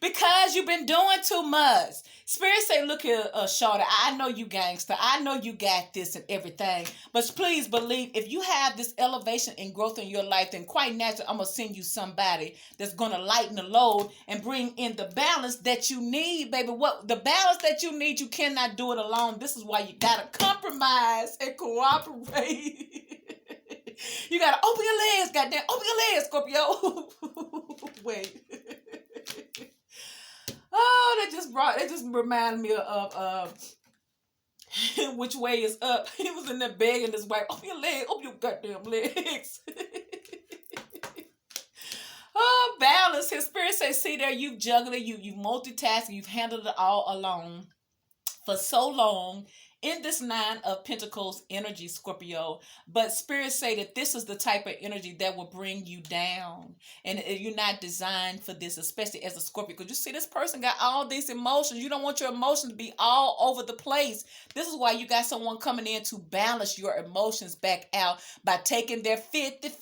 Speaker 1: Because you've been doing too much. Spirit say, look here, Shawty, I know you gangster. I know you got this and everything. But please believe, if you have this elevation and growth in your life, then quite naturally, I'm going to send you somebody that's going to lighten the load and bring in the balance that you need, baby. What the balance that you need, you cannot do it alone. This is why you got to compromise and cooperate. You got to open your legs, goddamn. Open your legs, Scorpio. Wait. Oh, that just reminded me of which way is up. He was in there begging his wife, open your legs, open your goddamn legs. Oh, balance. His spirit says, see there, you've juggled it, you've multitasking, you've handled it all alone for so long in this 9 of Pentacles energy, Scorpio. But spirits say that this is the type of energy that will bring you down. And you're not designed for this, especially as a Scorpio. Because you see, this person got all these emotions. You don't want your emotions to be all over the place. This is why you got someone coming in to balance your emotions back out by taking their 50-50.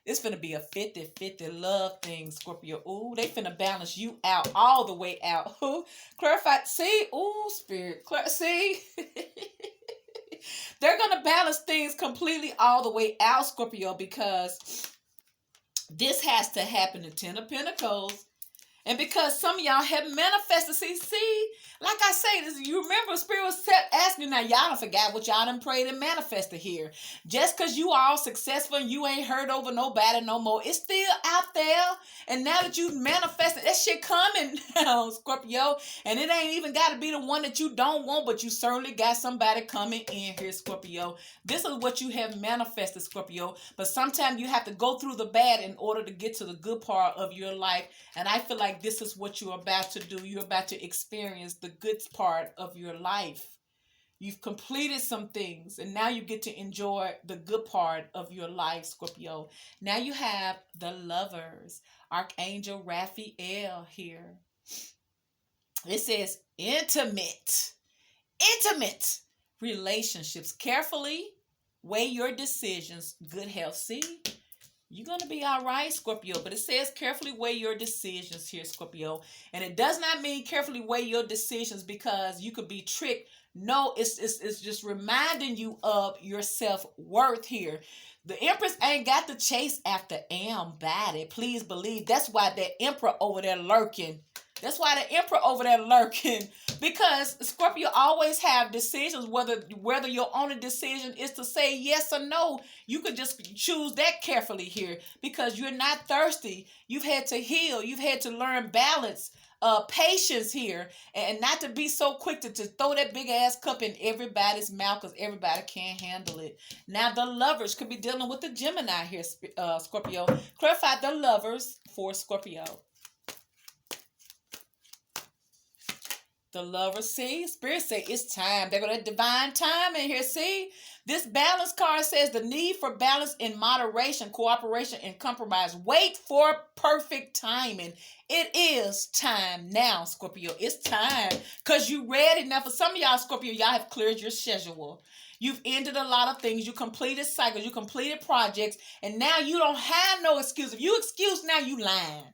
Speaker 1: It's finna be a 50-50 love thing, Scorpio. Ooh, they finna balance you out, all the way out. Ooh, clarify. See? Ooh, spirit. See? They're gonna balance things completely all the way out, Scorpio, because this has to happen in 10 of Pentacles. And because some of y'all have manifested, see, like I say, this, you remember Spirit was asking you, now y'all done forgot what y'all done prayed and manifested here. Just because you all successful and you ain't heard over nobody no more, it's still out there. And now that you manifested, that shit coming now, Scorpio. And it ain't even got to be the one that you don't want, but you certainly got somebody coming in here, Scorpio. This is what you have manifested, Scorpio. But sometimes you have to go through the bad in order to get to the good part of your life. And I feel like this is what you're about to do. You're about to experience the good part of your life. You've completed some things, and now you get to enjoy the good part of your life, Scorpio. Now you have the Lovers, Archangel Raphael here. It says intimate relationships. Carefully weigh your decisions. Good health. See? You're going to be all right, Scorpio. But it says carefully weigh your decisions here, Scorpio. And it does not mean carefully weigh your decisions because you could be tricked. No, it's just reminding you of your self-worth here. The Empress ain't got to chase after body. Please believe. That's why that Emperor over there lurking. That's why the Emperor over there lurking. Because Scorpio always have decisions, whether your only decision is to say yes or no. You could just choose that carefully here because you're not thirsty. You've had to heal. You've had to learn balance, patience here, and not to be so quick to throw that big ass cup in everybody's mouth because everybody can't handle it. Now the Lovers could be dealing with the Gemini here, Scorpio. Clarify the Lovers for Scorpio. The Lovers, see, Spirit say it's time. They're going to divine time in here, see? This balance card says the need for balance in moderation, cooperation, and compromise. Wait for perfect timing. It is time now, Scorpio. It's time because you ready. Now, for some of y'all, Scorpio, y'all have cleared your schedule. You've ended a lot of things. You completed cycles. You completed projects. And now you don't have no excuse. If you excuse now, you lying.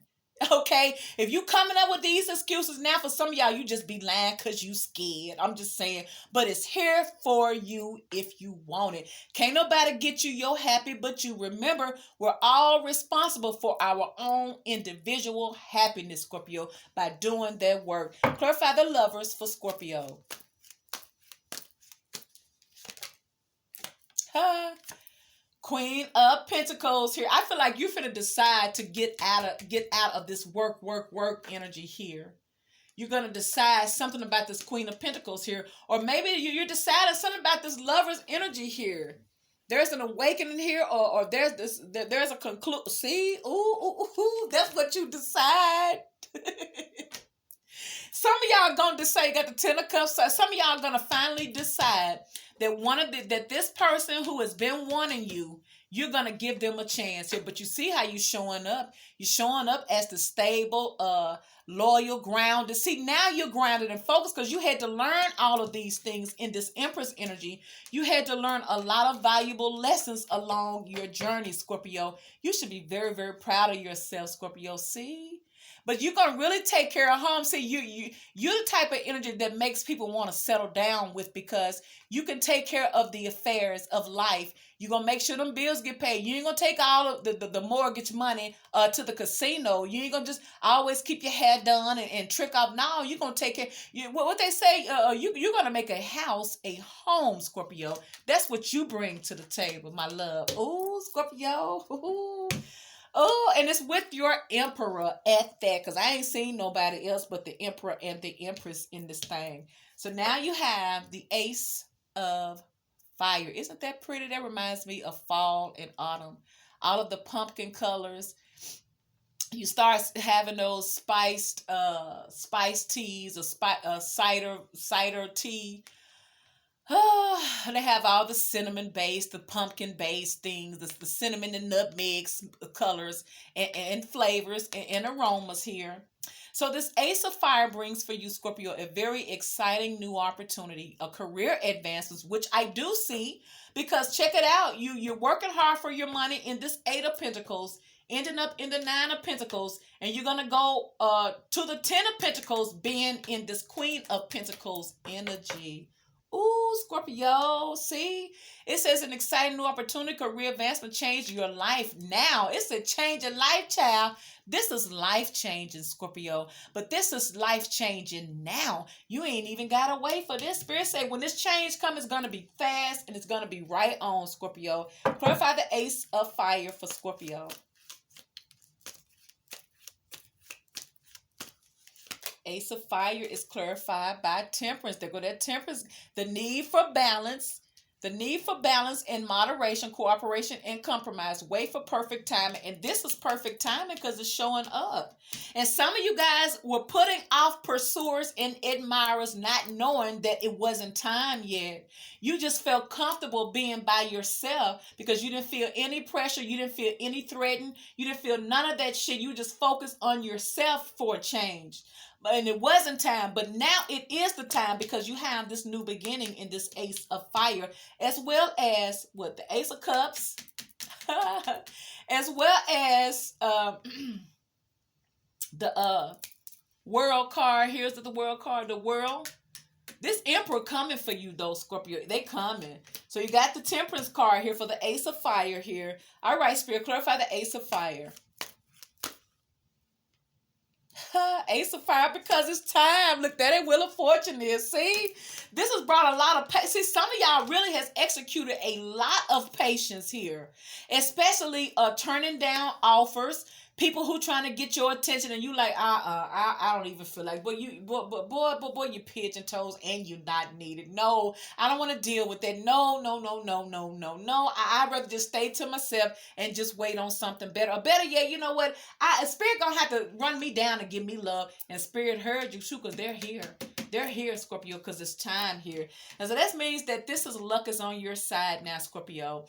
Speaker 1: Okay, if you coming up with these excuses now, for some of y'all, you just be lying because you scared. I'm just saying, but it's here for you if you want it. Can't nobody get you your happy but you. Remember, we're all responsible for our own individual happiness, Scorpio, by doing that work. Clarify the Lovers for Scorpio. Queen of Pentacles here. I feel like you're finna decide to get out of this work energy here. You're gonna decide something about this Queen of Pentacles here, or maybe you're deciding something about this Lover's energy here. There's an awakening here, or there's a conclusion. See, ooh, that's what you decide. Some of y'all gonna decide. You got the 10 of Cups. Some of y'all gonna finally decide that that this person who has been wanting you, you're going to give them a chance here. But you see how you're showing up. You're showing up as the stable, loyal, grounded. See, now you're grounded and focused because you had to learn all of these things in this Empress energy. You had to learn a lot of valuable lessons along your journey, Scorpio. You should be very, very proud of yourself, Scorpio. See? But you're gonna really take care of home. See, you're the type of energy that makes people want to settle down with, because you can take care of the affairs of life. You're gonna make sure them bills get paid. You ain't gonna take all of the mortgage money to the casino. You ain't gonna just always keep your hair done and trick off. No, you're gonna take care. What they say, you're gonna make a house a home, Scorpio. That's what you bring to the table, my love. Ooh, Scorpio. Ooh. Oh, and it's with your emperor at that, because I ain't seen nobody else but the emperor and the empress in this thing. So now you have the Ace of Fire. Isn't that pretty? That reminds me of fall and autumn. All of the pumpkin colors. You start having those spiced teas, or cider tea. They have all the cinnamon based, the pumpkin based things, the cinnamon and nutmegs colors and flavors and aromas here. So this Ace of Fire brings for you, Scorpio, a very exciting new opportunity, a career advancements, which I do see, because check it out. You're working hard for your money in this Eight of Pentacles, ending up in the Nine of Pentacles, and you're going to go to the Ten of Pentacles, being in this Queen of Pentacles energy. Ooh, Scorpio, see? It says an exciting new opportunity, career advancement, change your life now. It's a change of life, child. This is life-changing, Scorpio. But this is life-changing now. You ain't even got to wait for this. Spirit say when this change comes, it's going to be fast and it's going to be right on, Scorpio. Clarify the Ace of Fire for Scorpio. Ace of Fire is clarified by Temperance. There go that Temperance. The need for balance. The need for balance and moderation, cooperation, and compromise. Wait for perfect timing. And this is perfect timing because it's showing up. And some of you guys were putting off pursuers and admirers, not knowing that it wasn't time yet. You just felt comfortable being by yourself because you didn't feel any pressure. You didn't feel any threatened. You didn't feel none of that shit. You just focused on yourself for a change. And it wasn't time, but now it is the time, because you have this new beginning in this Ace of Fire, as well as what, the Ace of Cups, as well as the World card. Here's the World card, the World. This Emperor coming for you though, Scorpio. They coming. So you got the Temperance card here for the Ace of Fire here. All right, Spirit, clarify the Ace of Fire. Ace of Fire, because it's time. Look, that Wheel of Fortune is. See, this has brought a lot of patience. See, some of y'all really has executed a lot of patience here, especially turning down offers. People who trying to get your attention, and you like, I don't even feel like, boy, you pigeon toes, and you not needed. No, I don't want to deal with that. No. I'd rather just stay to myself and just wait on something better. Or better yet, you know what? Spirit gonna have to run me down and give me love. And Spirit heard you too, because they're here. They're here, Scorpio, because it's time here. And so that means that this is luck is on your side now, Scorpio.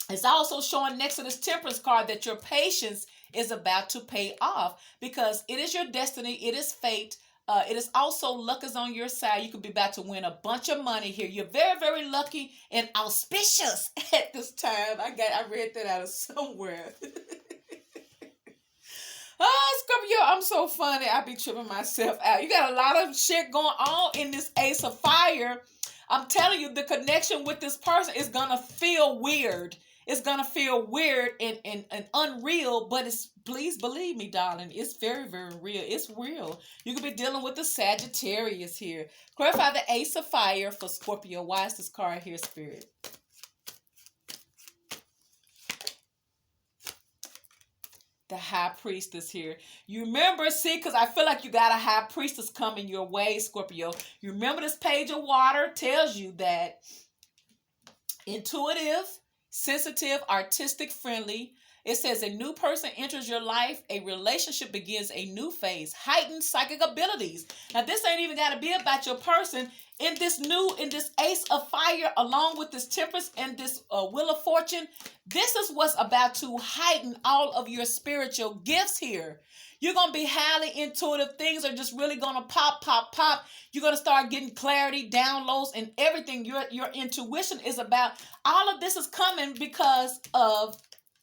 Speaker 1: It's also showing next to this Temperance card that your patience is about to pay off, because it is your destiny. It is fate. It is also luck is on your side. You could be about to win a bunch of money here. You're very, very lucky and auspicious at this time. I read that out of somewhere. Oh, Scorpio, I'm so funny. I be tripping myself out. You got a lot of shit going on in this Ace of Fire. I'm telling you, the connection with this person is going to feel weird. It's going to feel weird and unreal, but please believe me, darling, it's very, very real. It's real. You could be dealing with the Sagittarius here. Clarify the Ace of Fire for Scorpio. Why is this card here, Spirit? The High Priestess here. You remember, see, because I feel like you got a High Priestess coming your way, Scorpio. You remember this Page of Water tells you that intuitive, sensitive, artistic, friendly. It says a new person enters your life. A relationship begins a new phase. Heightened psychic abilities. Now, this ain't even got to be about your person. In this ace of fire, along with this temperance and this wheel of fortune, this is what's about to heighten all of your spiritual gifts here. You're going to be highly intuitive. Things are just really going to pop, pop, pop. You're going to start getting clarity, downloads, and everything. Your intuition is about. All of this is coming because of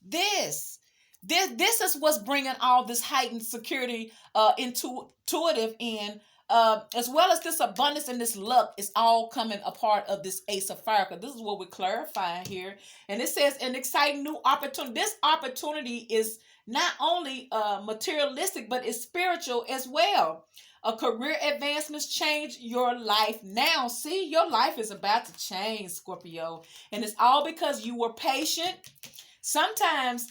Speaker 1: this. This is what's bringing all this heightened security, intuitive in. As well as this abundance and this luck is all coming a part of this ace of fire. Because this is what we're clarifying here. And it says an exciting new opportunity. This opportunity is not only materialistic, but it's spiritual as well. A career advancements change your life now. See, your life is about to change, Scorpio. And it's all because you were patient. Sometimes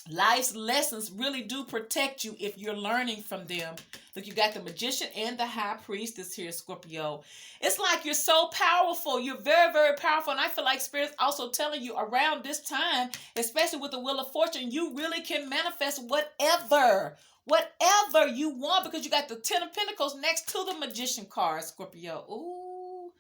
Speaker 1: life's lessons really do protect you if you're learning from them. Look, you got the magician and the high priestess here, Scorpio. It's like you're so powerful. You're very, very powerful. And I feel like Spirit's also telling you around this time, especially with the Wheel of Fortune, you really can manifest whatever you want, because you got the Ten of Pentacles next to the magician card, Scorpio. Ooh.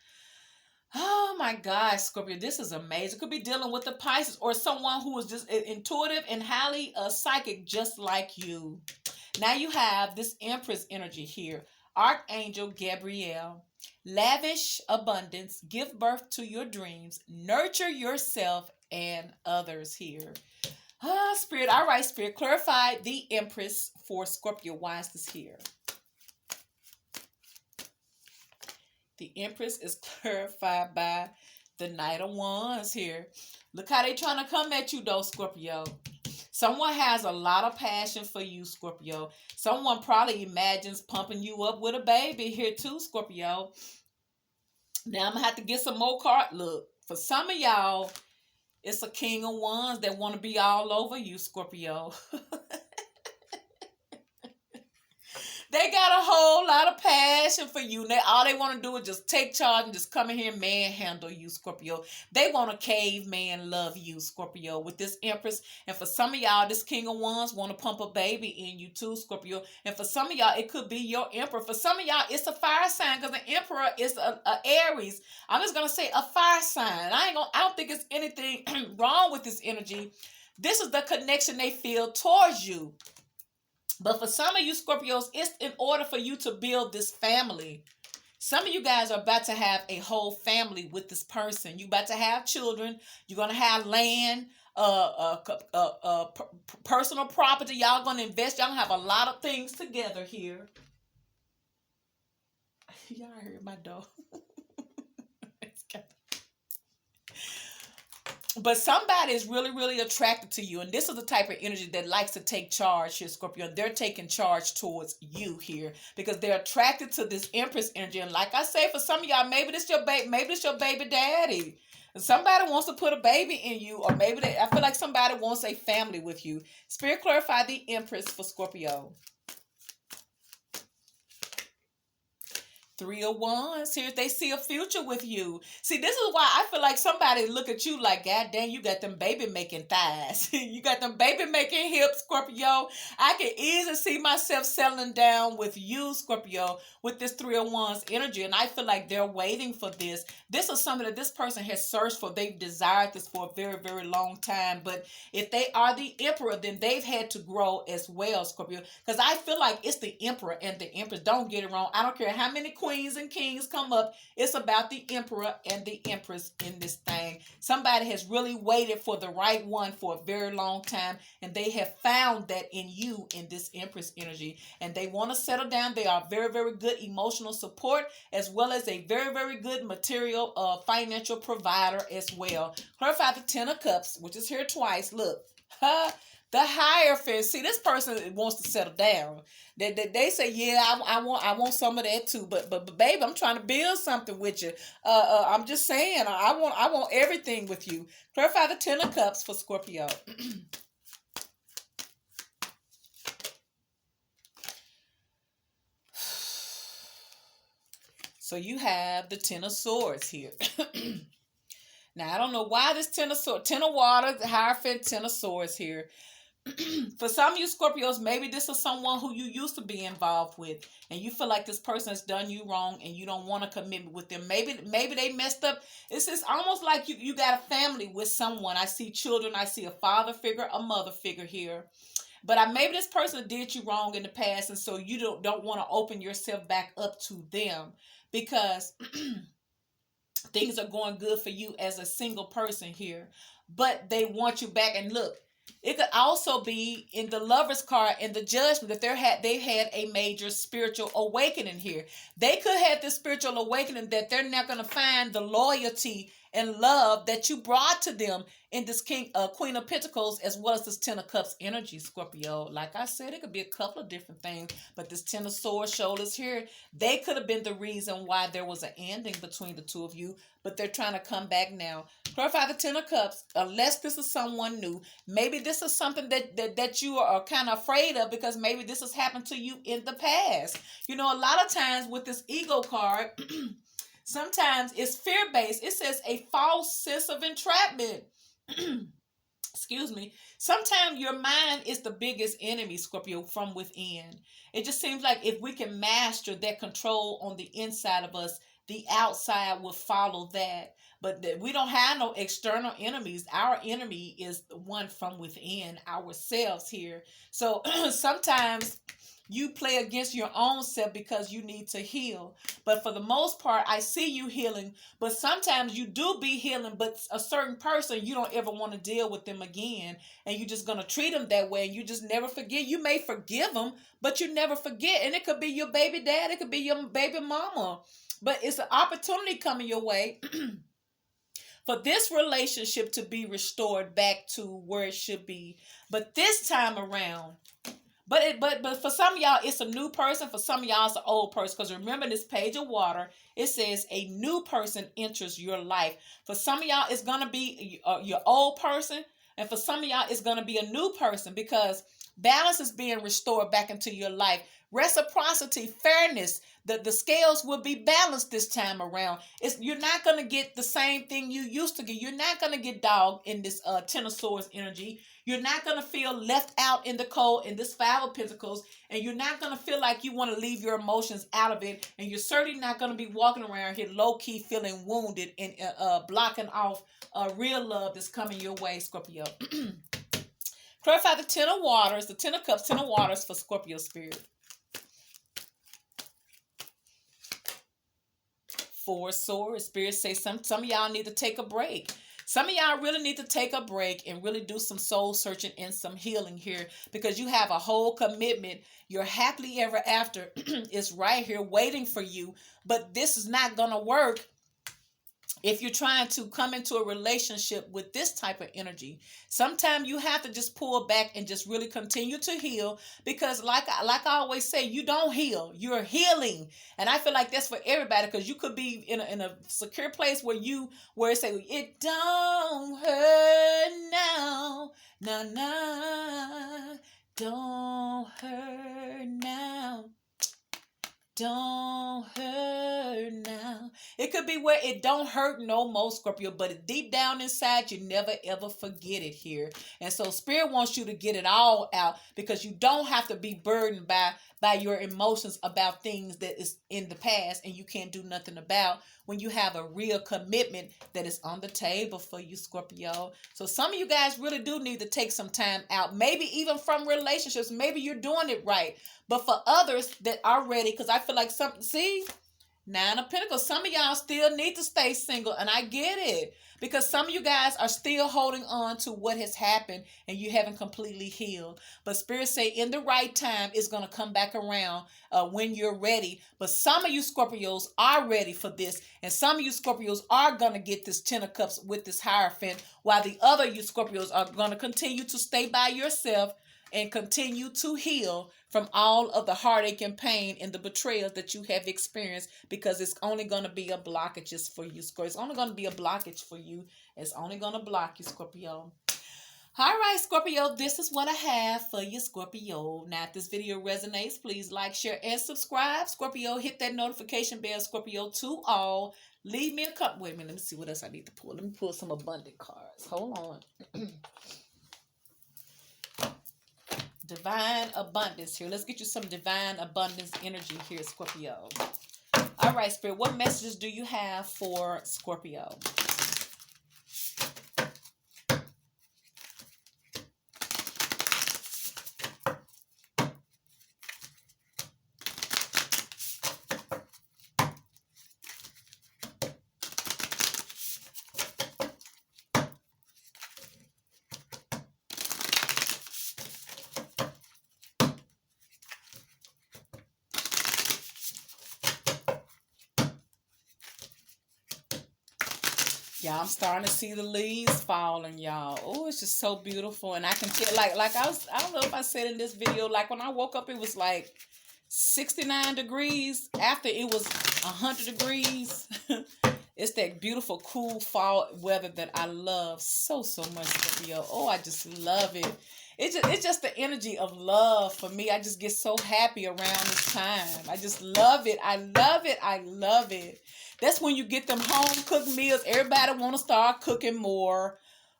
Speaker 1: Oh my gosh, Scorpio, this is amazing. Could be dealing with the Pisces or someone who is just intuitive and highly psychic, just like you. Now you have this Empress energy here. Archangel Gabriel. Lavish abundance. Give birth to your dreams. Nurture yourself and others here. Spirit. All right, Spirit. Clarify the Empress for Scorpio. Why is this here? The Empress is clarified by the Knight of Wands here. Look how they trying to come at you though, Scorpio. Someone has a lot of passion for you, Scorpio. Someone probably imagines pumping you up with a baby here too, Scorpio. Now I'm going to have to get some more cards. Look, for some of y'all, it's a King of Wands that want to be all over you, Scorpio. They got a whole lot of passion for you. All they want to do is just take charge and just come in here and manhandle you, Scorpio. They want to caveman love you, Scorpio, with this Empress. And for some of y'all, this King of Wands want to pump a baby in you too, Scorpio. And for some of y'all, it could be your Emperor. For some of y'all, it's a fire sign, because the Emperor is a Aries. I'm just going to say a fire sign. I don't think it's anything wrong with this energy. This is the connection they feel towards you. But for some of you Scorpios, it's in order for you to build this family. Some of you guys are about to have a whole family with this person. You're about to have children. You're going to have land, personal property. Y'all going to invest. Y'all going to have a lot of things together here. Y'all heard my dog. But somebody is really, really attracted to you. And this is the type of energy that likes to take charge here, Scorpio. They're taking charge towards you here because they're attracted to this Empress energy. And like I say, for some of y'all, maybe this your baby daddy. And somebody wants to put a baby in you, or maybe I feel like somebody wants a family with you. Spirit, clarify the Empress for Scorpio. Three of Wands here. They see a future with you. See, this is why I feel like somebody look at you like, God dang, you got them baby making thighs. You got them baby making hips, Scorpio. I can easily see myself settling down with you, Scorpio, with this Three of Wands energy. And I feel like they're waiting for this. This is something that this person has searched for. They've desired this for a very, very long time. But if they are the Emperor, then they've had to grow as well, Scorpio. Because I feel like it's the Emperor and the Empress. Don't get it wrong. I don't care how many queens and kings come up. It's about the Emperor and the Empress in this thing. Somebody has really waited for the right one for a very long time, and they have found that in you, in this Empress energy, and they want to settle down. They are very, very good emotional support, as well as a very, very good material financial provider as well. Clarify the Ten of Cups, which is here twice. Look, the Hierophant. See, this person wants to settle down. They say, yeah, I want some of that too. But baby, I'm trying to build something with you. I'm just saying, I want everything with you. Clarify the Ten of Cups for Scorpio. So you have the Ten of Swords here. Now, I don't know why this ten of water, the Hierophant, 10 of swords here. For some of you Scorpios, maybe this is someone who you used to be involved with, and you feel like this person has done you wrong, and you don't want a commitment with them. Maybe they messed up. It's almost like you got a family with someone. I see children. I see a father figure, a mother figure here. But maybe this person did you wrong in the past, and so you don't want to open yourself back up to them because things are going good for you as a single person here. But they want you back. And look, it could also be in the Lover's card in the Judgment that they had a major spiritual awakening here. They could have this spiritual awakening that they're not going to find the loyalty and love that you brought to them in this Queen of Pentacles, as well as this Ten of Cups energy, Scorpio. Like I said, it could be a couple of different things, but this Ten of Swords shoulders here, they could have been the reason why there was an ending between the two of you, but they're trying to come back now. Clarify the Ten of Cups, unless this is someone new. Maybe this is something that you are kind of afraid of, because maybe this has happened to you in the past. You know, a lot of times with this Ego card, sometimes it's fear-based. It says a false sense of entrapment. Excuse me. Sometimes your mind is the biggest enemy, Scorpio, from within. It just seems like if we can master that control on the inside of us, the outside will follow that. But we don't have no external enemies. Our enemy is the one from within, ourselves here. So sometimes you play against your own self because you need to heal. But for the most part, I see you healing. But sometimes you do be healing, but a certain person, you don't ever want to deal with them again. And you're just going to treat them that way. And you just never forget. You may forgive them, but you never forget. And it could be your baby dad. It could be your baby mama. But it's an opportunity coming your way for this relationship to be restored back to where it should be. But this time around, but for some of y'all, it's a new person. For some of y'all, it's an old person. Because remember, this Page of Water, it says a new person enters your life. For some of y'all, it's going to be your old person. And for some of y'all, it's going to be a new person, because balance is being restored back into your life. Reciprocity, fairness, the scales will be balanced this time around. You're not going to get the same thing you used to get. You're not going to get dogged in this Ten of Swords energy. You're not going to feel left out in the cold in this Five of Pentacles. And you're not going to feel like you want to leave your emotions out of it. And you're certainly not going to be walking around here low-key feeling wounded and blocking off real love that's coming your way, Scorpio. Clarify the Ten of Waters, the Ten of Cups, Ten of Waters for Scorpio spirit. Four of Swords. Spirit say some of y'all need to take a break. Some of y'all really need to take a break and really do some soul searching and some healing here, because you have a whole commitment. Your happily ever after is right here waiting for you. But this is not going to work if you're trying to come into a relationship with this type of energy. Sometimes you have to just pull back and just really continue to heal, because like I always say, you don't heal, you're healing. And I feel like that's for everybody, because you could be in a secure place where it say, it don't hurt now, nah, don't hurt now. Don't hurt now. It could be where it don't hurt no more, Scorpio, but deep down inside, you never ever forget it here. And so Spirit wants you to get it all out, because you don't have to be burdened by your emotions about things that is in the past and you can't do nothing about, when you have a real commitment that is on the table for you, Scorpio. So some of you guys really do need to take some time out, maybe even from relationships. Maybe you're doing it right. But for others that are ready, because I feel like Nine of Pentacles, some of y'all still need to stay single, and I get it, because some of you guys are still holding on to what has happened and you haven't completely healed. But Spirit say in the right time, it's going to come back around when you're ready. But some of you Scorpios are ready for this, and some of you Scorpios are going to get this Ten of Cups with this Hierophant, while the other you Scorpios are going to continue to stay by yourself and continue to heal from all of the heartache and pain and the betrayals that you have experienced, because it's only going to be a blockages for you, Scorpio. It's only going to be a blockage for you. It's only going to block you, Scorpio. All right, Scorpio, this is what I have for you, Scorpio. Now, if this video resonates, please like, share, and subscribe. Scorpio, hit that notification bell, Scorpio, to all. Leave me a cup. Wait a minute, let me see what else I need to pull. Let me pull some abundant cards. Hold on. Divine abundance here. Let's get you some divine abundance energy here, Scorpio. All right, Spirit, what messages do you have for Scorpio? Yeah, I'm starting to see the leaves falling, y'all. Oh, it's just so beautiful. And I can tell, I don't know if I said in this video, like when I woke up, it was like 69 degrees after it was 100 degrees. It's that beautiful, cool fall weather that I love so much, Scorpio. Oh, I just love it. It's just the energy of love for me. I just get so happy around this time. I just love it. I love it. I love it. That's when you get them home cooked meals. Everybody want to start cooking more.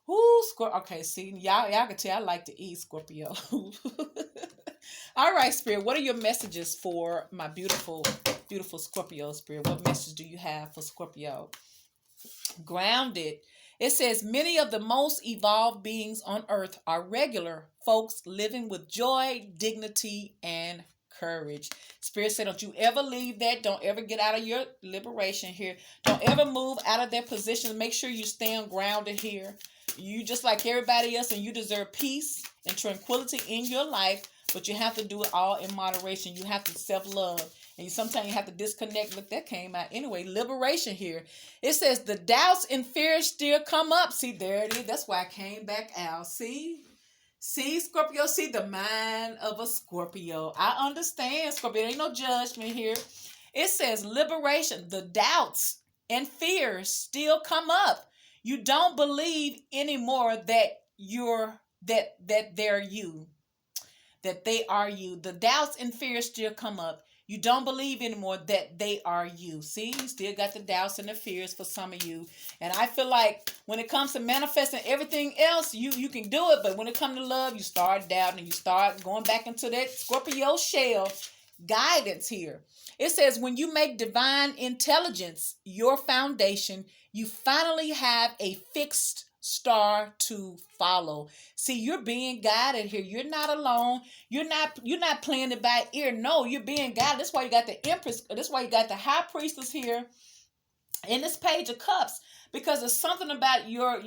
Speaker 1: Ooh, okay, see, y'all can tell I like to eat, Scorpio. All right, Spirit, what are your messages for my beautiful, beautiful Scorpio, Spirit? What message do you have for Scorpio? Grounded. It says, many of the most evolved beings on earth are regular folks living with joy, dignity, and courage. Spirit said, don't you ever leave that. Don't ever get out of your liberation here. Don't ever move out of that position. Make sure you stand grounded here. You just like everybody else, and you deserve peace and tranquility in your life, but you have to do it all in moderation. You have to self-love. And sometimes you have to disconnect. Look, that came out. Anyway, liberation here. It says the doubts and fears still come up. See, there it is. That's why I came back out. See, Scorpio. See the mind of a Scorpio. I understand, Scorpio. Ain't no judgment here. It says liberation. The doubts and fears still come up. You don't believe anymore that they're you, that they are you. The doubts and fears still come up. You don't believe anymore that they are you. See, you still got the doubts and the fears for some of you. And I feel like when it comes to manifesting everything else, you can do it. But when it comes to love, you start doubting and you start going back into that Scorpio shell. Guidance here. It says, when you make divine intelligence your foundation, you finally have a fixed star to follow. See, you're being guided here. You're not alone. You're not playing it by ear. No, you're being guided. That's why you got the Empress. That's why you got the High Priestess here in this Page of Cups, because there's something about your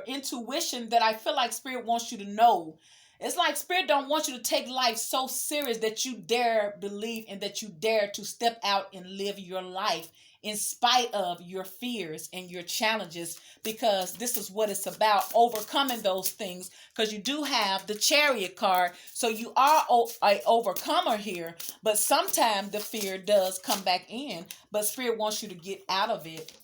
Speaker 1: intuition that I feel like Spirit wants you to know. It's like Spirit don't want you to take life so serious that you dare believe and that you dare to step out and live your life in spite of your fears and your challenges, because this is what it's about, overcoming those things, because you do have the Chariot card. So you are an overcomer here, but sometimes the fear does come back in, but Spirit wants you to get out of it.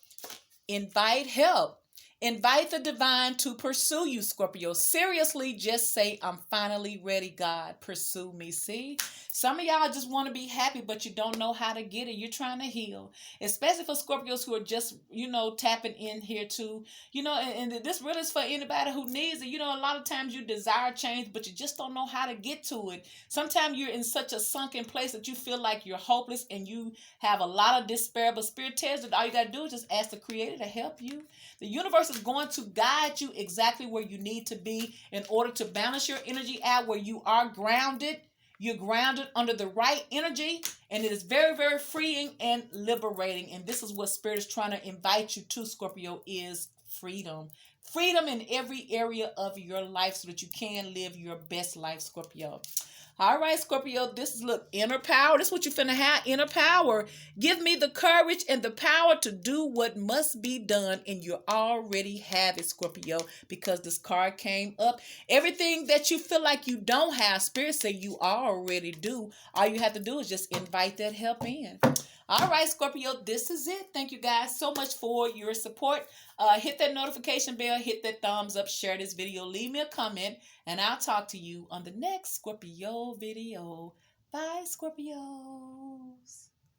Speaker 1: Invite help. Invite the divine to pursue you, Scorpio. Seriously, just say, I'm finally ready, God. Pursue me. See? Some of y'all just want to be happy, but you don't know how to get it. You're trying to heal. Especially for Scorpios who are just, tapping in here too. And this really is for anybody who needs it. A lot of times you desire change, but you just don't know how to get to it. Sometimes you're in such a sunken place that you feel like you're hopeless and you have a lot of despair, but Spirit tells you that all you got to do is just ask the Creator to help you. The universe is going to guide you exactly where you need to be in order to balance your energy out where you are grounded. You're grounded under the right energy, and it is very, very freeing and liberating. And this is what Spirit is trying to invite you to, Scorpio, is freedom. Freedom in every area of your life so that you can live your best life, Scorpio. All right, Scorpio, this is, look, inner power. This is what you're finna have, inner power. Give me the courage and the power to do what must be done, and you already have it, Scorpio, because this card came up. Everything that you feel like you don't have, Spirit say you already do. All you have to do is just invite that help in. All right, Scorpio, this is it. Thank you guys so much for your support. Hit that notification bell, hit that thumbs up, share this video, leave me a comment, and I'll talk to you on the next Scorpio video. Bye, Scorpios.